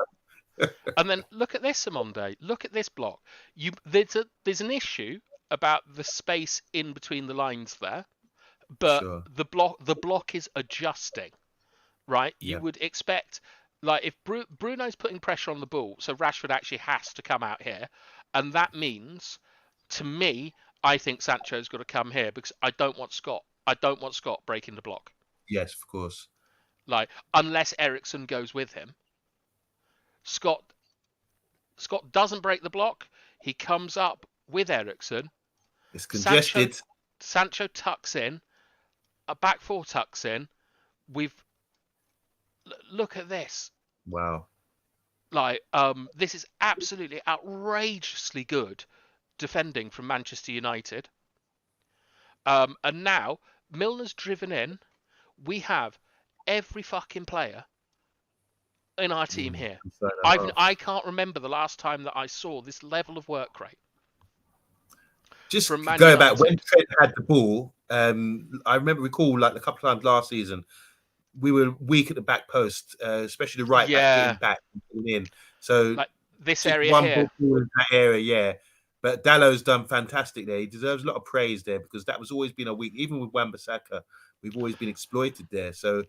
And then look at this, Omundi. Look at this block. There's an issue about the space in between the lines there, but the block is adjusting, right? You would expect, like, if Bruno's putting pressure on the ball, so Rashford actually has to come out here, and that means, to me, I think Sancho's got to come here because I don't want Scott. I don't want Scott breaking the block. Yes, of course. Like, unless Eriksen goes with him. Scott doesn't break the block. He comes up with Eriksen. It's congested. Sancho tucks in. A back 4 tucks in. Look at this. Wow. Like, this is absolutely outrageously good defending from Manchester United. And now Milner's driven in. We have every fucking player in our team here. I can't remember the last time that I saw this level of work rate. Just going back when Trent had the ball, I recall like a couple of times last season, we were weak at the back post, especially the right back getting back and in. So like this just area one here. ball in that area, yeah. But Dallow's done fantastic there. He deserves a lot of praise there because that was always been a weak. Even with Wan-Bissaka, we've always been exploited there. So,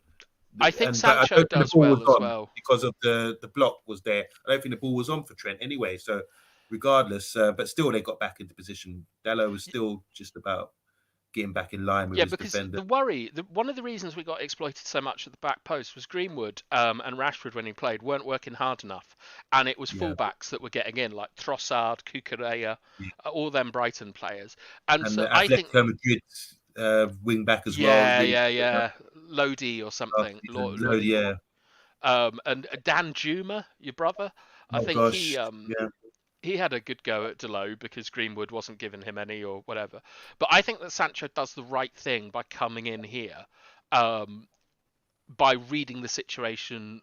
I think but I Sancho don't think the does ball was well as on well. because of the block was there. I don't think the ball was on for Trent anyway. So, regardless, but still they got back into position. Dallow was still just about getting back in line with Yeah, his because defender. one of the reasons we got exploited so much at the back post was Greenwood and Rashford when he played weren't working hard enough, and it was Yeah, fullbacks that were getting in like Trossard, Cucurella, yeah. all them Brighton players, and And so the I think Atletico Madrid wing back as well yeah, really yeah, showed up yeah, Lodi or last something, season. Lodi, Yeah. and Dan Juma, your brother, I Oh think gosh. Yeah. he had a good go at Delo because Greenwood wasn't giving him any or whatever. But I think that Sancho does the right thing by coming in here, um, by reading the situation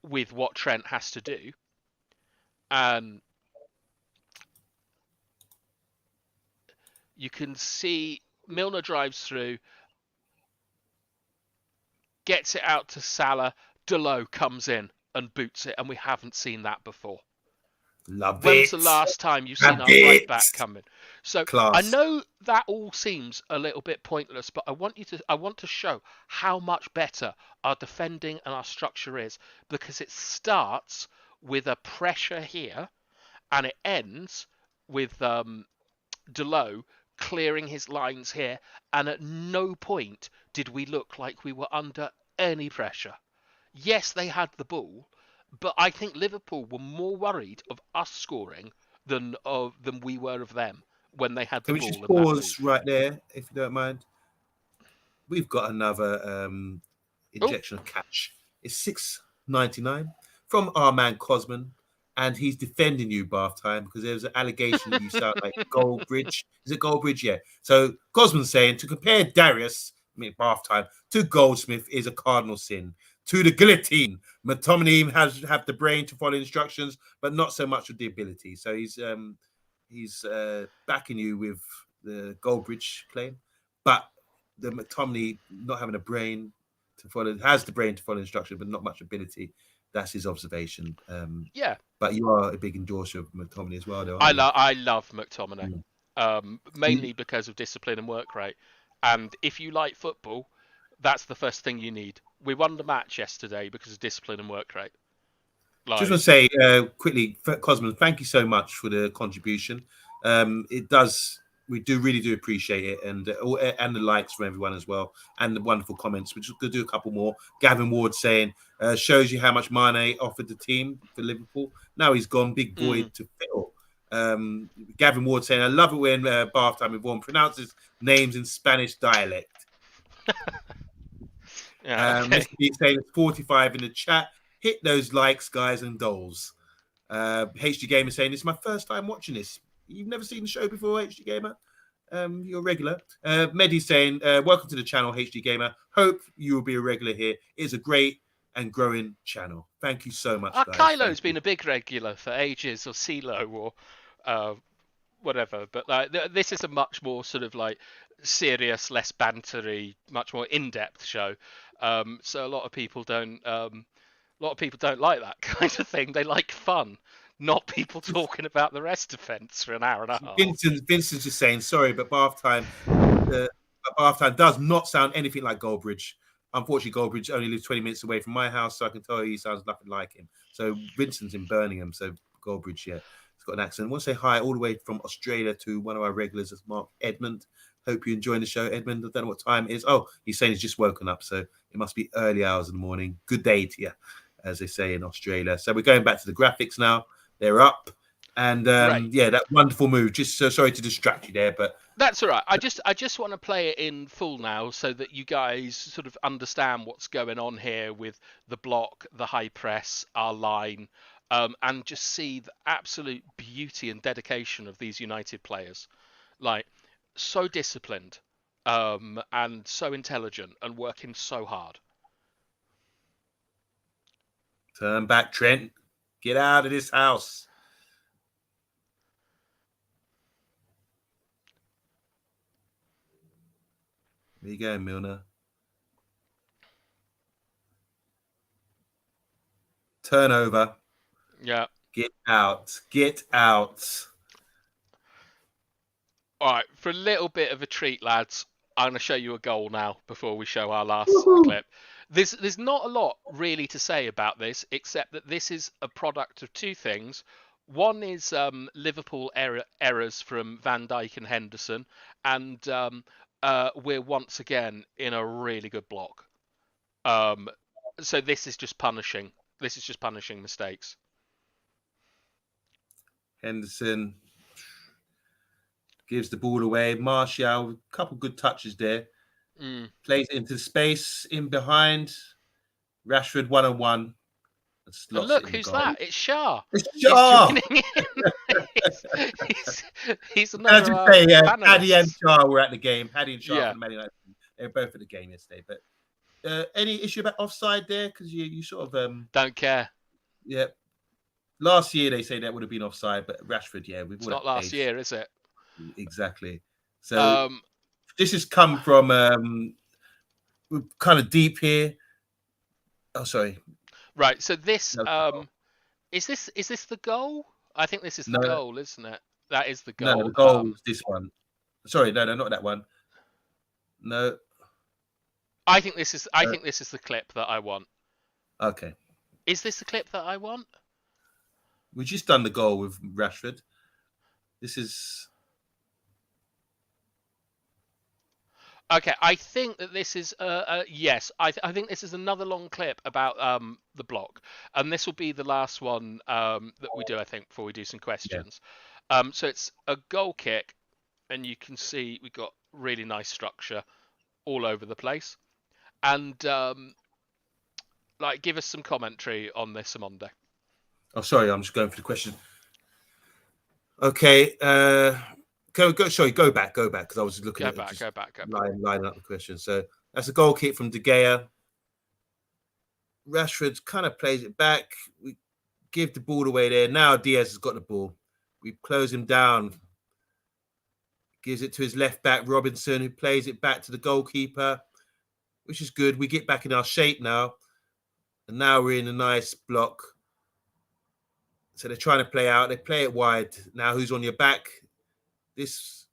with what Trent has to do. And you can see Milner drives through, gets it out to Salah, Delo comes in and boots it, and we haven't seen that before. Love When's the it. last time you've seen Love our right it. back come in? So I Class. know that all seems a little bit pointless, but I want to show how much better our defending and our structure is, because it starts with a pressure here and it ends with Delo clearing his lines here, and at no point did we look like we were under any pressure. Yes, they had the ball, but I think Liverpool were more worried of us scoring than we were of them when they had the Can we just ball and that pause move. right there, if you don't mind? We've got another Oh, injection of cash. It's $6.99 from our man Cosman, and he's defending you, Bath Time, because there's an allegation that you sound like Goldbridge. Is it Goldbridge? Yeah. So Cosman's saying to compare Darius, I mean Bath Time, to Goldsmith is a cardinal sin. To the guillotine, McTominay has have the brain to follow instructions, but not so much with the ability. So he's backing you with the Goldbridge claim, but the McTominay not having a brain to follow has the brain to follow instruction, but not much ability. That's his observation. yeah. But you are a big endorser of McTominay as well, though, aren't you? I love McTominay, Mm. mainly because of discipline and work rate. And if you like football, that's the first thing you need. We won the match yesterday because of discipline and work rate. Just Like, want to say quickly, Cosman, thank you so much for the contribution. It does, we do really do appreciate it, and the likes from everyone as well, and the wonderful comments. We're just going to do a couple more. Gavin Ward saying, shows you how much Mane offered the team for Liverpool. Now he's gone, big void to fill. Gavin Ward saying, I love it when Bath Time Yvonne pronounces names in Spanish dialect. yeah, okay. Mr. B saying it's 45 in the chat. Hit those likes, guys and dolls. HG Gamer saying, it's my first time watching this. You've never seen the show before, HG Gamer? You're a regular. Mehdi saying, welcome to the channel, HG Gamer. Hope you will be a regular here. It's a great and growing channel. Thank you so much, guys. Kylo's Thank you. been a big regular for ages, or CeeLo, or whatever. But this is a much more sort of like serious, less bantery, much more in-depth show. So a lot of people don't like that kind of thing. They like fun, not people talking about the rest of fence for an hour and a half. Vincent's just saying, sorry, but Bath Time does not sound anything like Goldbridge. Unfortunately, Goldbridge only lives 20 minutes away from my house, so I can tell you he sounds nothing like him. So Vincent's in Birmingham, so Goldbridge, yeah, he's got an accent. I want to say hi all the way from Australia to one of our regulars, that's Mark Edmund. Hope you're enjoying the show, Edmund. I don't know what time it is. Oh, he's saying he's just woken up, so it must be early hours in the morning. Good day to you, as they say in Australia. So we're going back to the graphics now. They're up. And Great. yeah, that wonderful move. Just so sorry to distract you there, but That's all right. I just want to play it in full now so that you guys sort of understand what's going on here with the block, the high press, our line, and just see the absolute beauty and dedication of these United players. Like, so disciplined, and so intelligent and working so hard. turn back, Trent. Get out of this house. There you go, Milner. Turnover. Yeah. Get out. Get out. All right, for a little bit of a treat, lads, I'm going to show you a goal now before we show our last Woohoo. clip. There's not a lot really to say about this, except that this is a product of two things. One is Liverpool errors from Van Dijk and Henderson, and we're once again in a really good block. So this is just punishing. This is just punishing mistakes. Henderson gives the ball away. Martial, a couple good touches there. Plays it into the space in behind. Rashford 1-on-1. And look, who's that? It's SHAH. It's He's SHAH. joining in. he's As another you say, Paddy and panelist. SHAH were at the game. Paddy and SHAH Yeah. from the Man United. They were both at the game yesterday. But any issue about offside there? Because you sort of don't care. Yeah. Last year they say that would have been offside, but Rashford, yeah, it's not last year, is it? Exactly. So this has come from we're kind of deep here. Oh, sorry. Right. So this is this the goal? I think this is the goal, isn't it? That is the goal. No, the goal is this one. Sorry, no, not that one. No. I think this is the clip that I want. Okay. Is this the clip that I want? We just done the goal with Rashford. This is okay. I think that this is yes. I think this is another long clip about the block, and this will be the last one that we do. I think before we do some questions. Yeah. So it's a goal kick, and you can see we've got really nice structure all over the place, and like give us some commentary on this, Omundi. Oh, sorry, I'm just going for the question. Okay, go back, because I was looking go back. Lining up the question. So that's a goal kick from De Gea. Rashford kind of plays it back. We give the ball away there. Now Diaz has got the ball. We close him down. Gives it to his left back, Robinson, who plays it back to the goalkeeper, which is good. We get back in our shape now. And now we're in a nice block. So they're trying to play out. They play it wide. Now who's on your back? This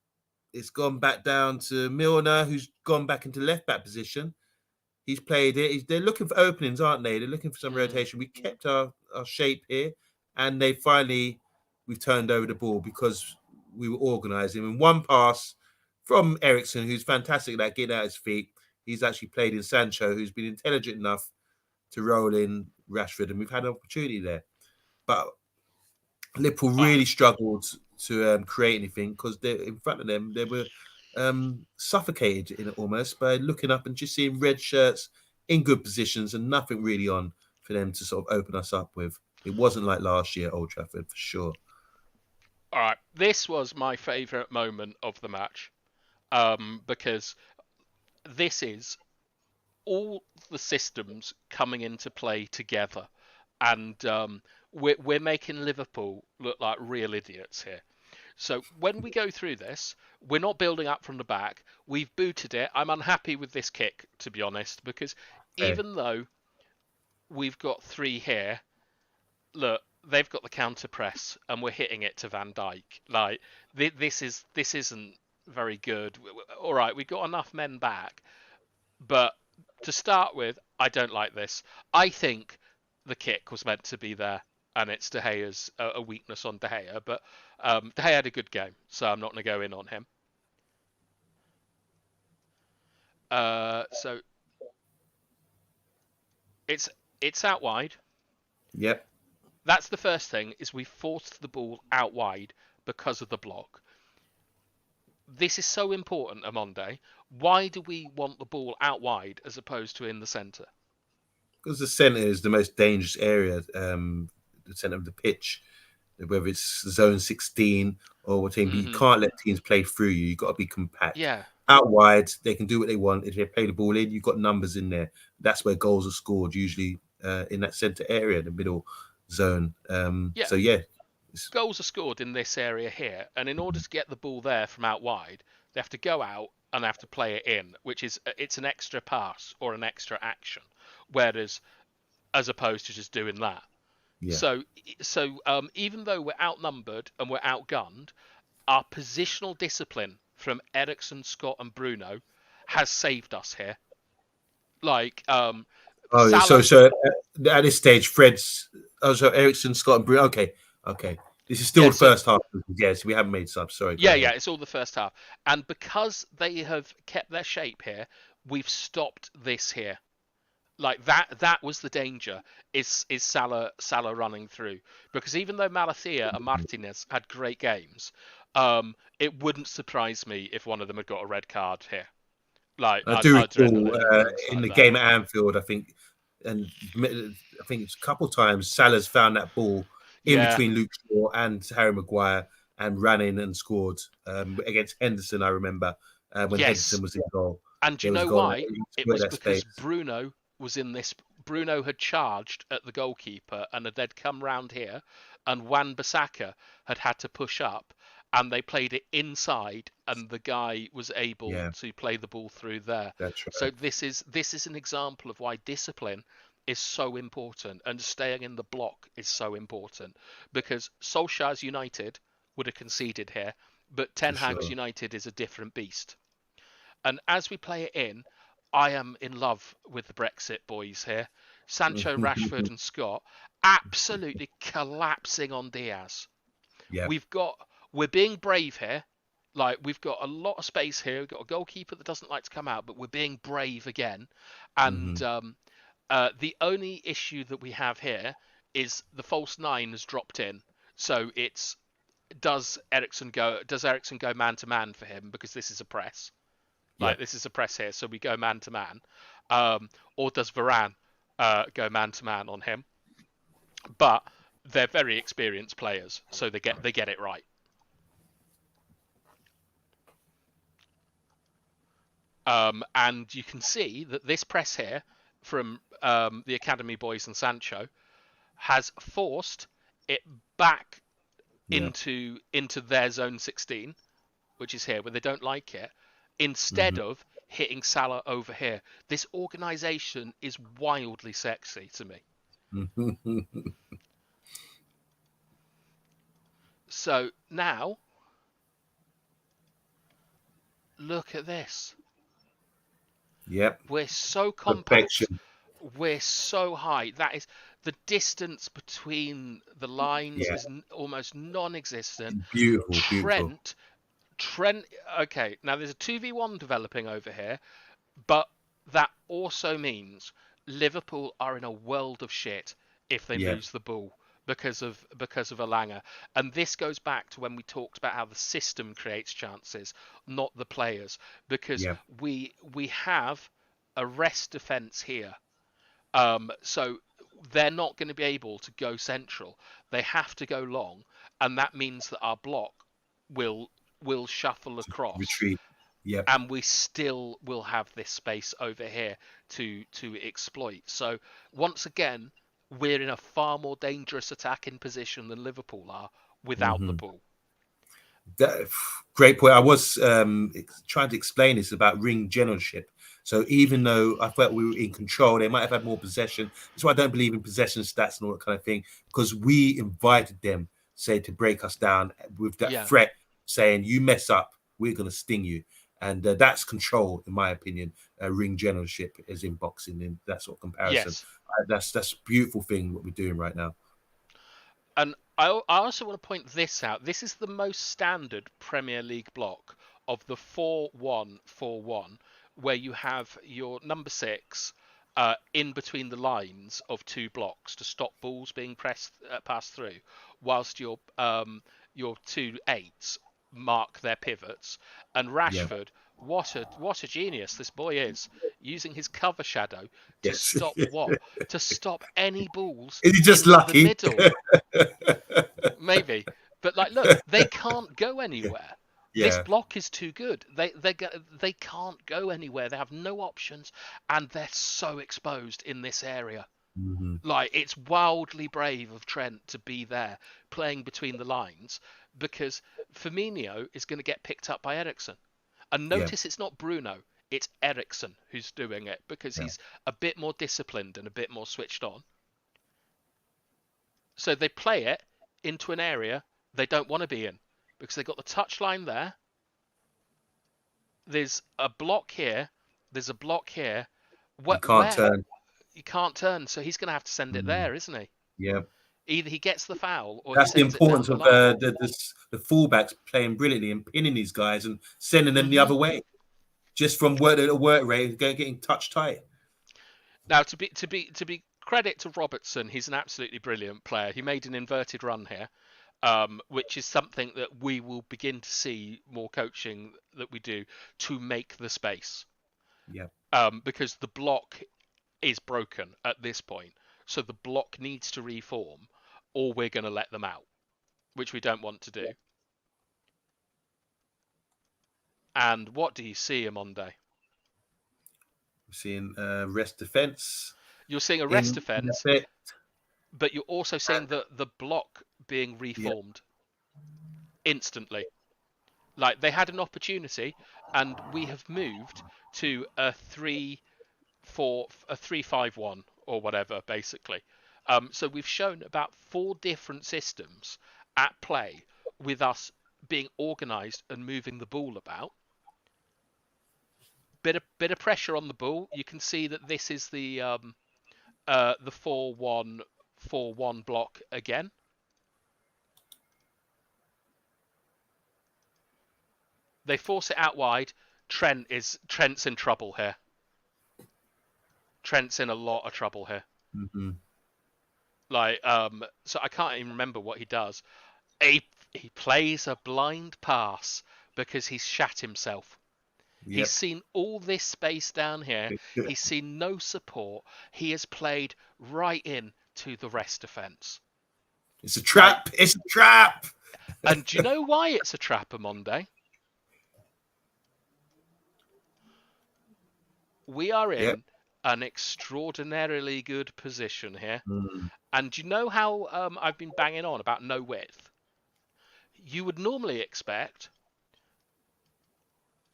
is gone back down to Milner, who's gone back into left back position. He's played it. They're looking for openings, aren't they? They're looking for some rotation. We kept our shape here, and we've turned over the ball because we were organising. And one pass from Eriksen, who's fantastic at getting out his feet. He's actually played in Sancho, who's been intelligent enough to roll in Rashford, and we've had an opportunity there. But Liverpool really struggled to create anything because in front of them they were suffocated in it almost by looking up and just seeing red shirts in good positions and nothing really on for them to sort of open us up with. It wasn't like last year at Old Trafford for sure. All right, this was my favourite moment of the match because this is all the systems coming into play together, and we're making Liverpool look like real idiots here. So when we go through this, we're not building up from the back. We've booted it. I'm unhappy with this kick, to be honest, because even though we've got three here, look, they've got the counter press, and we're hitting it to Van Dijk. Like this isn't very good. All right, we've got enough men back, but to start with, I don't like this. I think the kick was meant to be there, and it's De Gea's a weakness on De Gea. But De Gea had a good game, so I'm not going to go in on him. So it's out wide. Yep. That's the first thing, is we forced the ball out wide because of the block. This is so important, Omundi. Why do we want the ball out wide as opposed to in the centre? Because the centre is the most dangerous area, the centre of the pitch, whether it's zone 16 or what team. Mm-hmm. You can't let teams play through you. You've got to be compact. Yeah. Out wide, they can do what they want. If they play the ball in, you've got numbers in there. That's where goals are scored, usually in that centre area, the middle zone. So, yeah. Goals are scored in this area here, and in order to get the ball there from out wide, they have to go out and they have to play it in, which is it's an extra pass or an extra action, whereas as opposed to just doing that. Yeah. So even though we're outnumbered and we're outgunned, our positional discipline from Eriksen, Scott, and Bruno has saved us here. Like Oh, Salah, at this stage, Fred's. Oh, so Ericsson, Scott, and Bruno. Okay, okay. This is still yeah. the So first half. Yes, we haven't made subs. Sorry, go yeah, ahead. yeah, it's all the first half, and because they have kept their shape here, we've stopped this here. Like that was the danger. Is Salah running through? Because even though Malathea and Martinez had great games, it wouldn't surprise me if one of them had got a red card here. Like I do recall adrenaline in started the there. game at Anfield, I think, and I think it's a couple of times Salah's found that ball in Yeah. between Luke Shaw and Harry Maguire and ran in and scored against Henderson. I remember when Yes. Henderson was in goal, And do you there was a know goal. why? He It exploited was that space. because Bruno was in this. Bruno had charged at the goalkeeper and they'd come round here, and Wan-Bissaka had to push up, and they played it inside, and the guy was able Yeah, to play the ball through there. that's So right. this is an example of why discipline is so important and staying in the block is so important, because Solskjaer's United would have conceded here, but For Ten Hag's sure. United is a different beast. And as we play it in, I am in love with the Brexit boys here. Sancho, Rashford, and Scott absolutely collapsing on Diaz. Yeah. We're being brave here. Like we've got a lot of space here. We've got a goalkeeper that doesn't like to come out, but we're being brave again. And Hmm. the only issue that we have here is the false nine has dropped in. So it's does Ericsson go man to man for him because this is a press. Yeah. Like this is a press here, so we go man to man. Or does Varane go man to man on him? But they're very experienced players, so they get it right. And you can see that this press here from the academy boys and Sancho has forced it back Yeah. into their zone 16, which is here, where they don't like it, instead Hmm. of hitting Salah over here. This organisation is wildly sexy to me. So now, look at this. Yep. We're so compact. Perfection. We're so high. That is the distance between the lines Yeah. is almost non-existent. Beautiful. Beautiful. Trent, Trent. Okay, now there's a 2v1 developing over here, but that also means Liverpool are in a world of shit if they Yeah. lose the ball because of Alanga. And this goes back to when we talked about how the system creates chances, not the players, because Yeah. we have a rest defence here. So they're not going to be able to go central. They have to go long, and that means that our block will will shuffle across, Retreat. Yep. and we still will have this space over here to exploit. So once again, we're in a far more dangerous attacking position than Liverpool are without the Hmm. ball. That, great point. I was trying to explain this about ring generalship. So even though I felt we were in control, they might have had more possession. That's why I don't believe in possession stats and all that kind of thing, because we invited them, say, to break us down with that Yeah. threat, saying, "You mess up, we're going to sting you," and that's control, in my opinion. Ring generalship is in boxing, in that sort of comparison. Yes. That's a beautiful thing what we're doing right now. And I also want to point this out. This is the most standard Premier League block of the 4-1-4-1, where you have your number six in between the lines of two blocks to stop balls being passed through, whilst your two eights mark their pivots. And Yeah. Rashford, what a genius this boy is, using his cover shadow to Yes. stop what? To stop any balls Is he just in the lucky? middle. Maybe, but like, look, they can't go anywhere. This Yeah. block is too good. They can't go anywhere. They have no options, and they're so exposed in this area. Hmm. Like, it's wildly brave of Trent to be there playing between the lines, because Firmino is going to get picked up by Eriksen. And Yeah. notice it's not Bruno, it's Eriksen who's doing it, because Yeah. he's a bit more disciplined and a bit more switched on. So they play it into an area they don't want to be in because they've got the touchline there. There's a block here. There's a block here. You can't turn. You can't turn, so he's going to have to send it there, isn't he? Yeah. Either he gets the foul or that's he the sends it down importance the of line. the fullbacks playing brilliantly and pinning these guys and sending them the other way, just from work rate, getting touch tight. Now, to be credit to Robertson, he's an absolutely brilliant player. He made an inverted run here, which is something that we will begin to see more coaching that we do to make the space. Yeah. Because the block is broken at this point, so the block needs to reform, or we're going to let them out, which we don't want to do. And what do you see, Omundi? We're seeing rest defence. You're seeing a rest defence, but you're also seeing the block being reformed instantly. Like, they had an opportunity, and we have moved to a 3-5-1 or whatever, basically. So we've shown about 4 different systems at play with us being organised and moving the ball about. Bit of pressure on the ball. You can see that this is the 4-1-4-1 block again. They force it out wide. Trent's in trouble here. Trent's in a lot of trouble here. Like, so I can't even remember what he does. He plays a blind pass because he's shat himself. Yep. He's seen all this space down here. He's seen no support. He has played right in to the rest defence. It's a trap. Like, it's a trap. And do you know why it's a trap, Omundi? We are in an extraordinarily good position here. And do you know how I've been banging on about no width? You would normally expect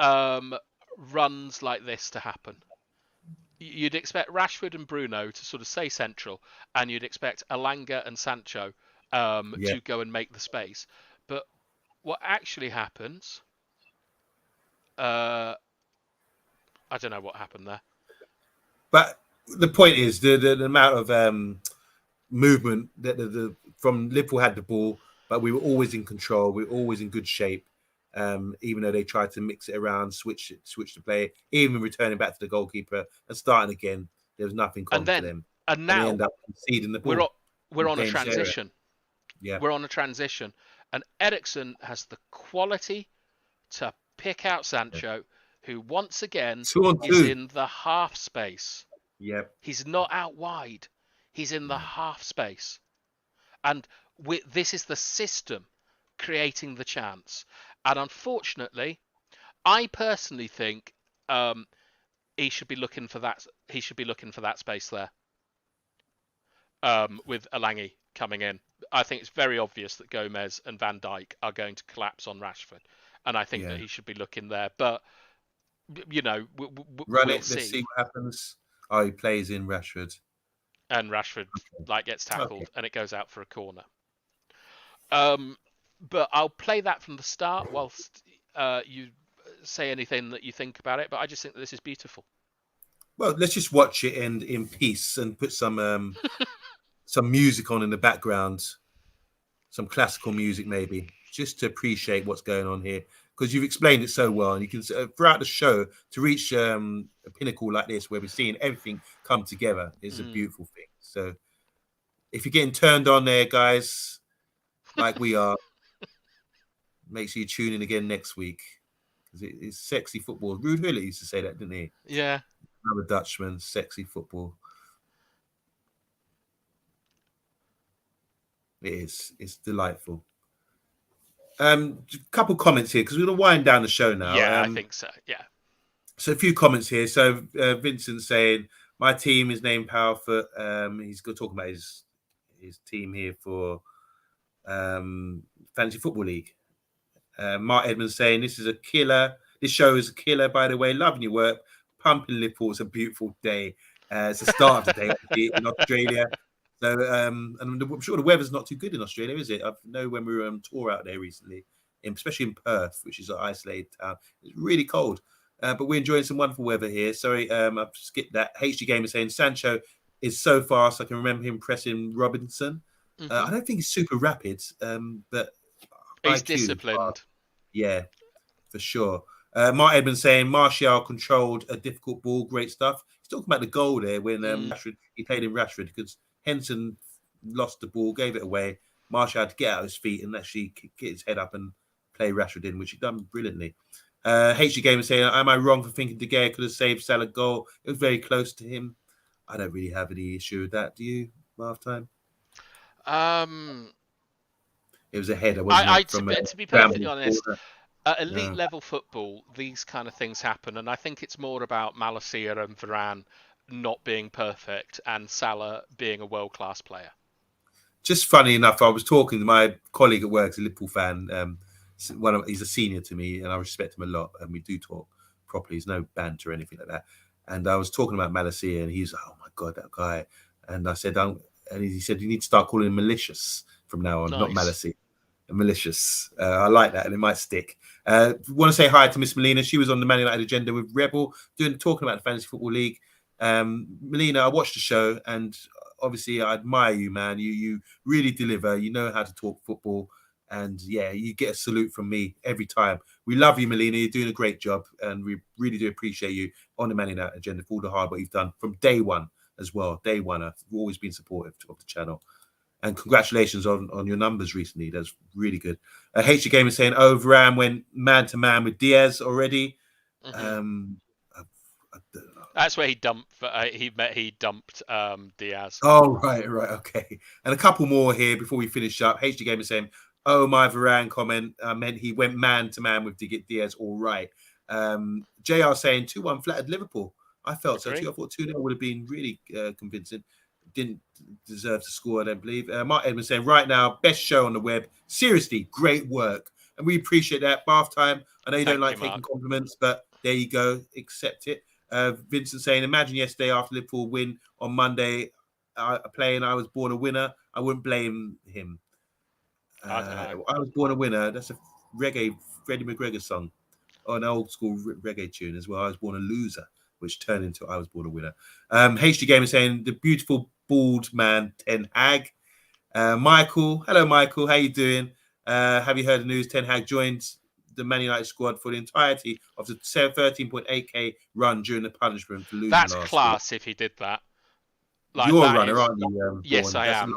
runs like this to happen. You'd expect Rashford and Bruno to sort of stay central, and you'd expect Elanga and Sancho to go and make the space. But what actually happens, I don't know what happened there. But the point is the amount of movement that from Liverpool had the ball, but we were always in control. We were always in good shape. Even though they tried to mix it around, switch the play, even returning back to the goalkeeper and starting again, there was nothing common for them. And now they end up conceding the ball. We're on a transition. Yeah, we're on a transition, and Eriksen has the quality to pick out Sancho, who once again is in the half space. Yep, he's not out wide; he's in the half space, and this is the system creating the chance. And unfortunately, I personally think he should be looking for that. He should be looking for that space there. With Elanga coming in, I think it's very obvious that Gomez and Van Dijk are going to collapse on Rashford, and I think that he should be looking there. But you know, let's see what happens. Oh, he plays in Rashford, and Rashford gets tackled, and it goes out for a corner. But I'll play that from the start whilst you say anything that you think about it. But I just think that this is beautiful. Well, let's just watch it in peace and put some some music on in the background, some classical music maybe, just to appreciate what's going on here. Because you've explained it so well, and you can throughout the show to reach a pinnacle like this, where we're seeing everything come together, is a beautiful thing. So, if you're getting turned on there, guys, like we are. Make sure you tune in again next week, because it's sexy football. Ruud Gullit used to say that, didn't he? Yeah. Another Dutchman, sexy football. It is. It's delightful. A couple comments here, because we're going to wind down the show now. Yeah, I think so. Yeah. So a few comments here. So Vincent saying, my team is named Powerfoot. He's going to talk about his team here for Fantasy Football League. Mark Edmonds saying, this is a killer. This show is a killer, by the way. Loving your work. Pumping Liverpool. It's a beautiful day. It's the start of the day in Australia. So, and I'm sure the weather's not too good in Australia, is it? I know when we were on tour out there recently, especially in Perth, which is an isolated town, it's really cold. But we're enjoying some wonderful weather here. Sorry, I've skipped that. HG Gamer saying Sancho is so fast. I can remember him pressing Robinson. I don't think he's super rapid, but he's IQ, disciplined. Yeah, for sure. Mark Edmonds saying Martial controlled a difficult ball. Great stuff. He's talking about the goal there when Rashford, he played in Rashford because Henson lost the ball, gave it away. Martial had to get out of his feet and actually get his head up and play Rashford in, which he done brilliantly. HG Gamer saying, am I wrong for thinking De Gea could have saved Salah goal? It was very close to him. I don't really have any issue with that. Do you, half time? It was a header, wasn't it? To be perfectly honest, at elite level football, these kind of things happen, and I think it's more about Malacia and Varane not being perfect and Salah being a world-class player. Just funny enough, I was talking to my colleague at work, a Liverpool fan. He's a senior to me, and I respect him a lot, and we do talk properly. There's no banter or anything like that. And I was talking about Malacia, and he's, oh my god, that guy. And I said, and he said, you need to start calling him malicious from now on, not Malacia. Malicious. I like that, and it might stick. Want to say hi to Miss Melina. She was on the Man United agenda with Rebel, talking about the Fantasy Football League. Melina, I watched the show, and obviously I admire you, man. You really deliver. You know how to talk football, and yeah, you get a salute from me every time. We love you, Melina. You're doing a great job, and we really do appreciate you on the Man United agenda for all the hard work you've done from day one as well. Day one, I've always been supportive of the channel. And congratulations on your numbers recently. That's really good. HG Gamer saying, Varane went man-to-man with Diaz already. That's where he dumped. He dumped Diaz. Oh, right, okay. And a couple more here before we finish up. HG Gamer saying, my Varane comment meant he went man-to-man with Diaz. All right. JR saying 2-1 flattered Liverpool. I felt so too. I thought 2-0 would have been really convincing. Didn't deserve to score, I don't believe. Mark Edmonds saying, right now, best show on the web. Seriously, great work. And we appreciate that. Bath time. I know you don't like taking compliments, but there you go. Accept it. Vincent saying, imagine yesterday after Liverpool win on Monday, playing I Was Born a Winner. I wouldn't blame him. I Was Born a Winner. That's a reggae Freddie McGregor song. Or an old school reggae tune as well. I Was Born a Loser, which turned into I Was Born a Winner. HG Gamer saying, the beautiful bald man, Ten Hag. Michael, hello, Michael. How you doing? Have you heard the news? Ten Hag joined the Man United squad for the entirety of the 13.8k run during the punishment for losing last class week. If he did that. You're a runner, aren't you? Yes, I am.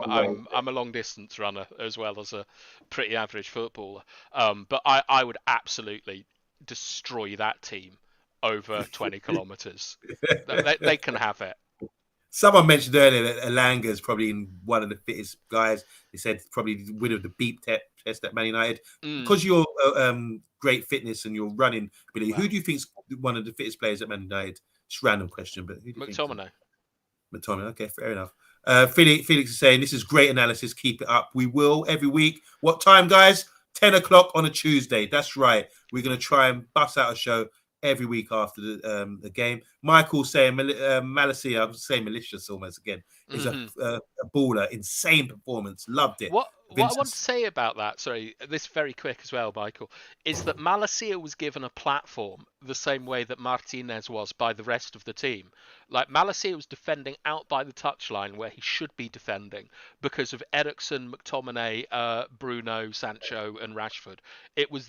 I'm a long distance runner as well as a pretty average footballer. But I would absolutely destroy that team over 20 kilometers. They can have it. Someone mentioned earlier that Elanga is probably one of the fittest guys. They said probably the winner of the beep test at Man United. Because you're great fitness and you're running, Billy, who do you think's one of the fittest players at Man United? Just a random question, but who do you McTominay. think? McTominay, okay, fair enough. Felix is saying, this is great analysis. Keep it up. We will every week. What time, guys? 10 o'clock on a Tuesday. That's right. We're going to try and bust out a show every week after the game. Michael saying, Malacia, I'm saying malicious almost again, is a baller. Insane performance. Loved it. What I want to say about that, sorry, this very quick as well, Michael, is that Malacia was given a platform the same way that Martinez was by the rest of the team. Like, Malacia was defending out by the touchline where he should be defending because of Eriksen, McTominay, Bruno, Sancho and Rashford.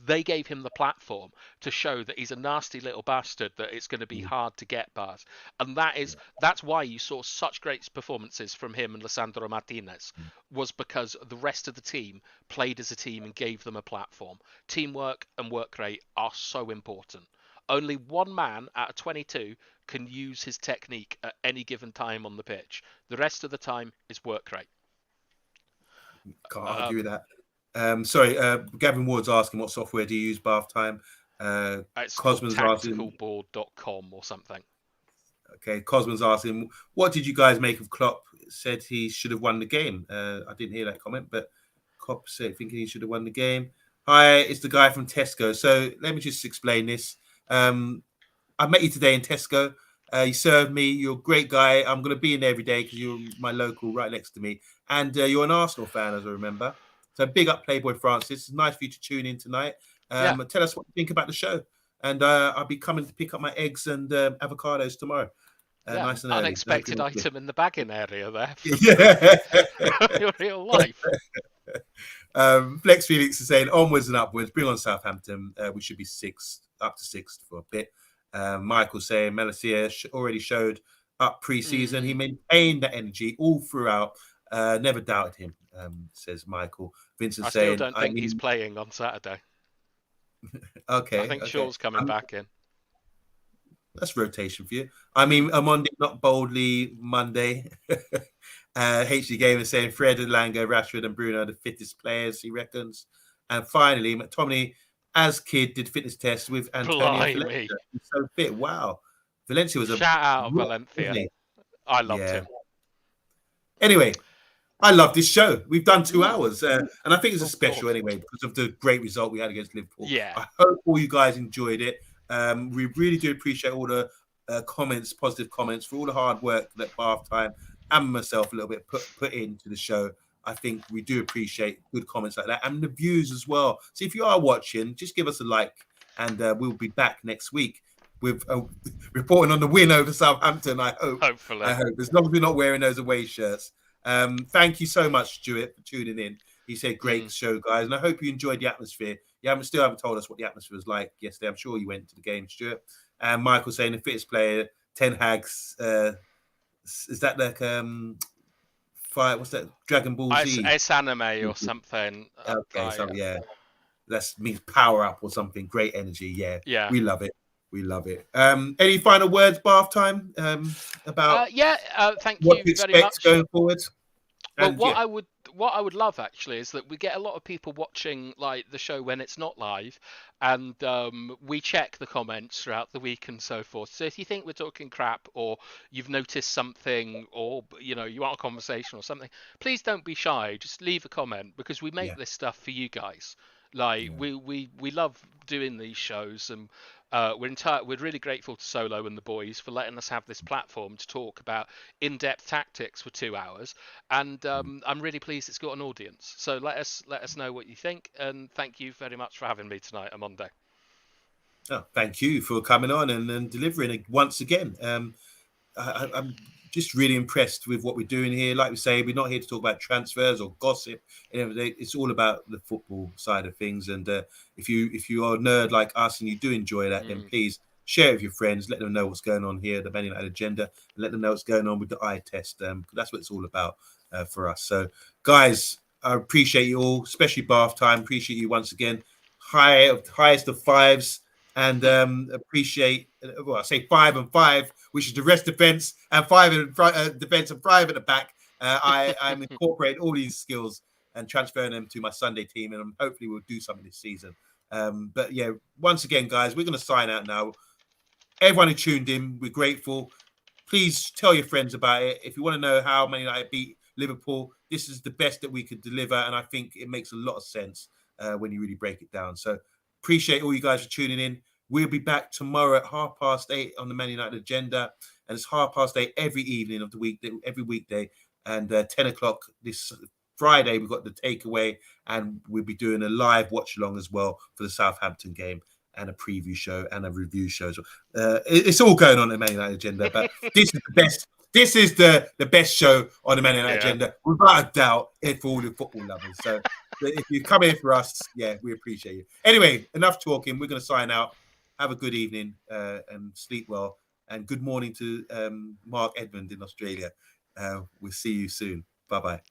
They gave him the platform to show that he's a nasty little bastard that it's going to be hard to get past. And that's why you saw such great performances from him and Lisandro Martinez, was because the rest of the team played as a team and gave them a platform. Teamwork and work rate are so important. Only one man out of 22 can use his technique at any given time on the pitch. The rest of the time is work rate. Can't argue with that. Sorry, Gavin Ward's asking, what software do you use bath time? It's Cosman's tacticalboard.com or something. Okay, Cosman's asking, what did you guys make of Klopp? Said he should have won the game. I didn't hear that comment, but Klopp said thinking he should have won the game. Hi, it's the guy from Tesco. So let me just explain this. I met you today in Tesco. You served me. You're a great guy. I'm going to be in there every day because you're my local right next to me. And you're an Arsenal fan, as I remember. So big up Playboy Francis. It's nice for you to tune in tonight. Yeah. Tell us what you think about the show. And I'll be coming to pick up my eggs and avocados tomorrow. Yeah, Nice and early. unexpected item in the bagging area there from your real life. Flex Felix is saying onwards and upwards. Bring on Southampton. We should be up to sixth for a bit. Michael saying Malacia already showed up pre-season. He maintained that energy all throughout. Never doubted him, says Michael. Vincent I saying, still don't think he's playing on Saturday. Okay. I think Shaw's coming back in. That's rotation for you. I mean, Omundi not boldly Monday. HD Gamer saying Fred and Lango, Rashford and Bruno are the fittest players, he reckons. And finally, McTominay, as kid, did fitness tests with Antonio Valencia. He's so fit. Wow. Valencia was shout out Valencia. I loved him. Anyway, I love this show. We've done 2 hours, and I think it's a special anyway because of the great result we had against Liverpool. Yeah. I hope all you guys enjoyed it. We really do appreciate all the comments, positive comments, for all the hard work that Bath Time and myself a little bit put into the show. I think we do appreciate good comments like that and the views as well. So if you are watching, just give us a like, and we'll be back next week with reporting on the win over Southampton. I hope. Hopefully. I hope, as long as we're not wearing those away shirts. Thank you so much, Stuart, for tuning in. He said, great show, guys. And I hope you enjoyed the atmosphere. You still haven't told us what the atmosphere was like yesterday. I'm sure you went to the game, Stuart. And Michael saying the fittest player, Ten Hag's, is that like what's that? Dragon Ball Z? It's anime or something. Okay, yeah. That means power up or something. Great energy. Yeah. We love it. We love it. Any final words, Bath Time, about thank what you to expect very much going forward? Well, what I would love actually is that we get a lot of people watching like the show when it's not live, and we check the comments throughout the week and so forth. So if you think we're talking crap, or you've noticed something, or you want a conversation or something, please don't be shy. Just leave a comment, because we make this stuff for you guys. Like we love doing these shows, and we're really grateful to Solo and the boys for letting us have this platform to talk about in-depth tactics for 2 hours, and I'm really pleased it's got an audience. So let us know what you think, and thank you very much for having me tonight on Monday. Oh, thank you for coming on and delivering once again. I'm just really impressed with what we're doing here. Like we say, we're not here to talk about transfers or gossip. It's all about the football side of things. And if you are a nerd like us and you do enjoy that, then please share it with your friends. Let them know what's going on here, the Man United agenda, and let them know what's going on with the eye test. That's what it's all about for us. So, guys, I appreciate you all, especially Bath Time. Appreciate you once again. Highest of fives. And appreciate, I say 5 and 5, which is the rest defense, and 5 in defense and 5 at the back. I'm incorporating all these skills and transferring them to my Sunday team, and hopefully we'll do something this season. But yeah, once again, guys, we're going to sign out now. Everyone who tuned in, we're grateful. Please tell your friends about it. If you want to know how Man United beat Liverpool, this is the best that we could deliver, and I think it makes a lot of sense when you really break it down. So appreciate all you guys for tuning in. We'll be back tomorrow at 8:30 on the Man United agenda, and it's 8:30 every evening of the week, every weekday, and 10 o'clock this Friday. We've got the takeaway, and we'll be doing a live watch along as well for the Southampton game, and a preview show and a review show. So, it's all going on the Man United agenda, but this is the best. This is the best show on the Man United agenda, without a doubt, for all the football lovers. So if you come here for us, we appreciate you. Anyway, enough talking. We're going to sign out. Have a good evening and sleep well. And good morning to Mark Edmund in Australia. We'll see you soon. Bye-bye.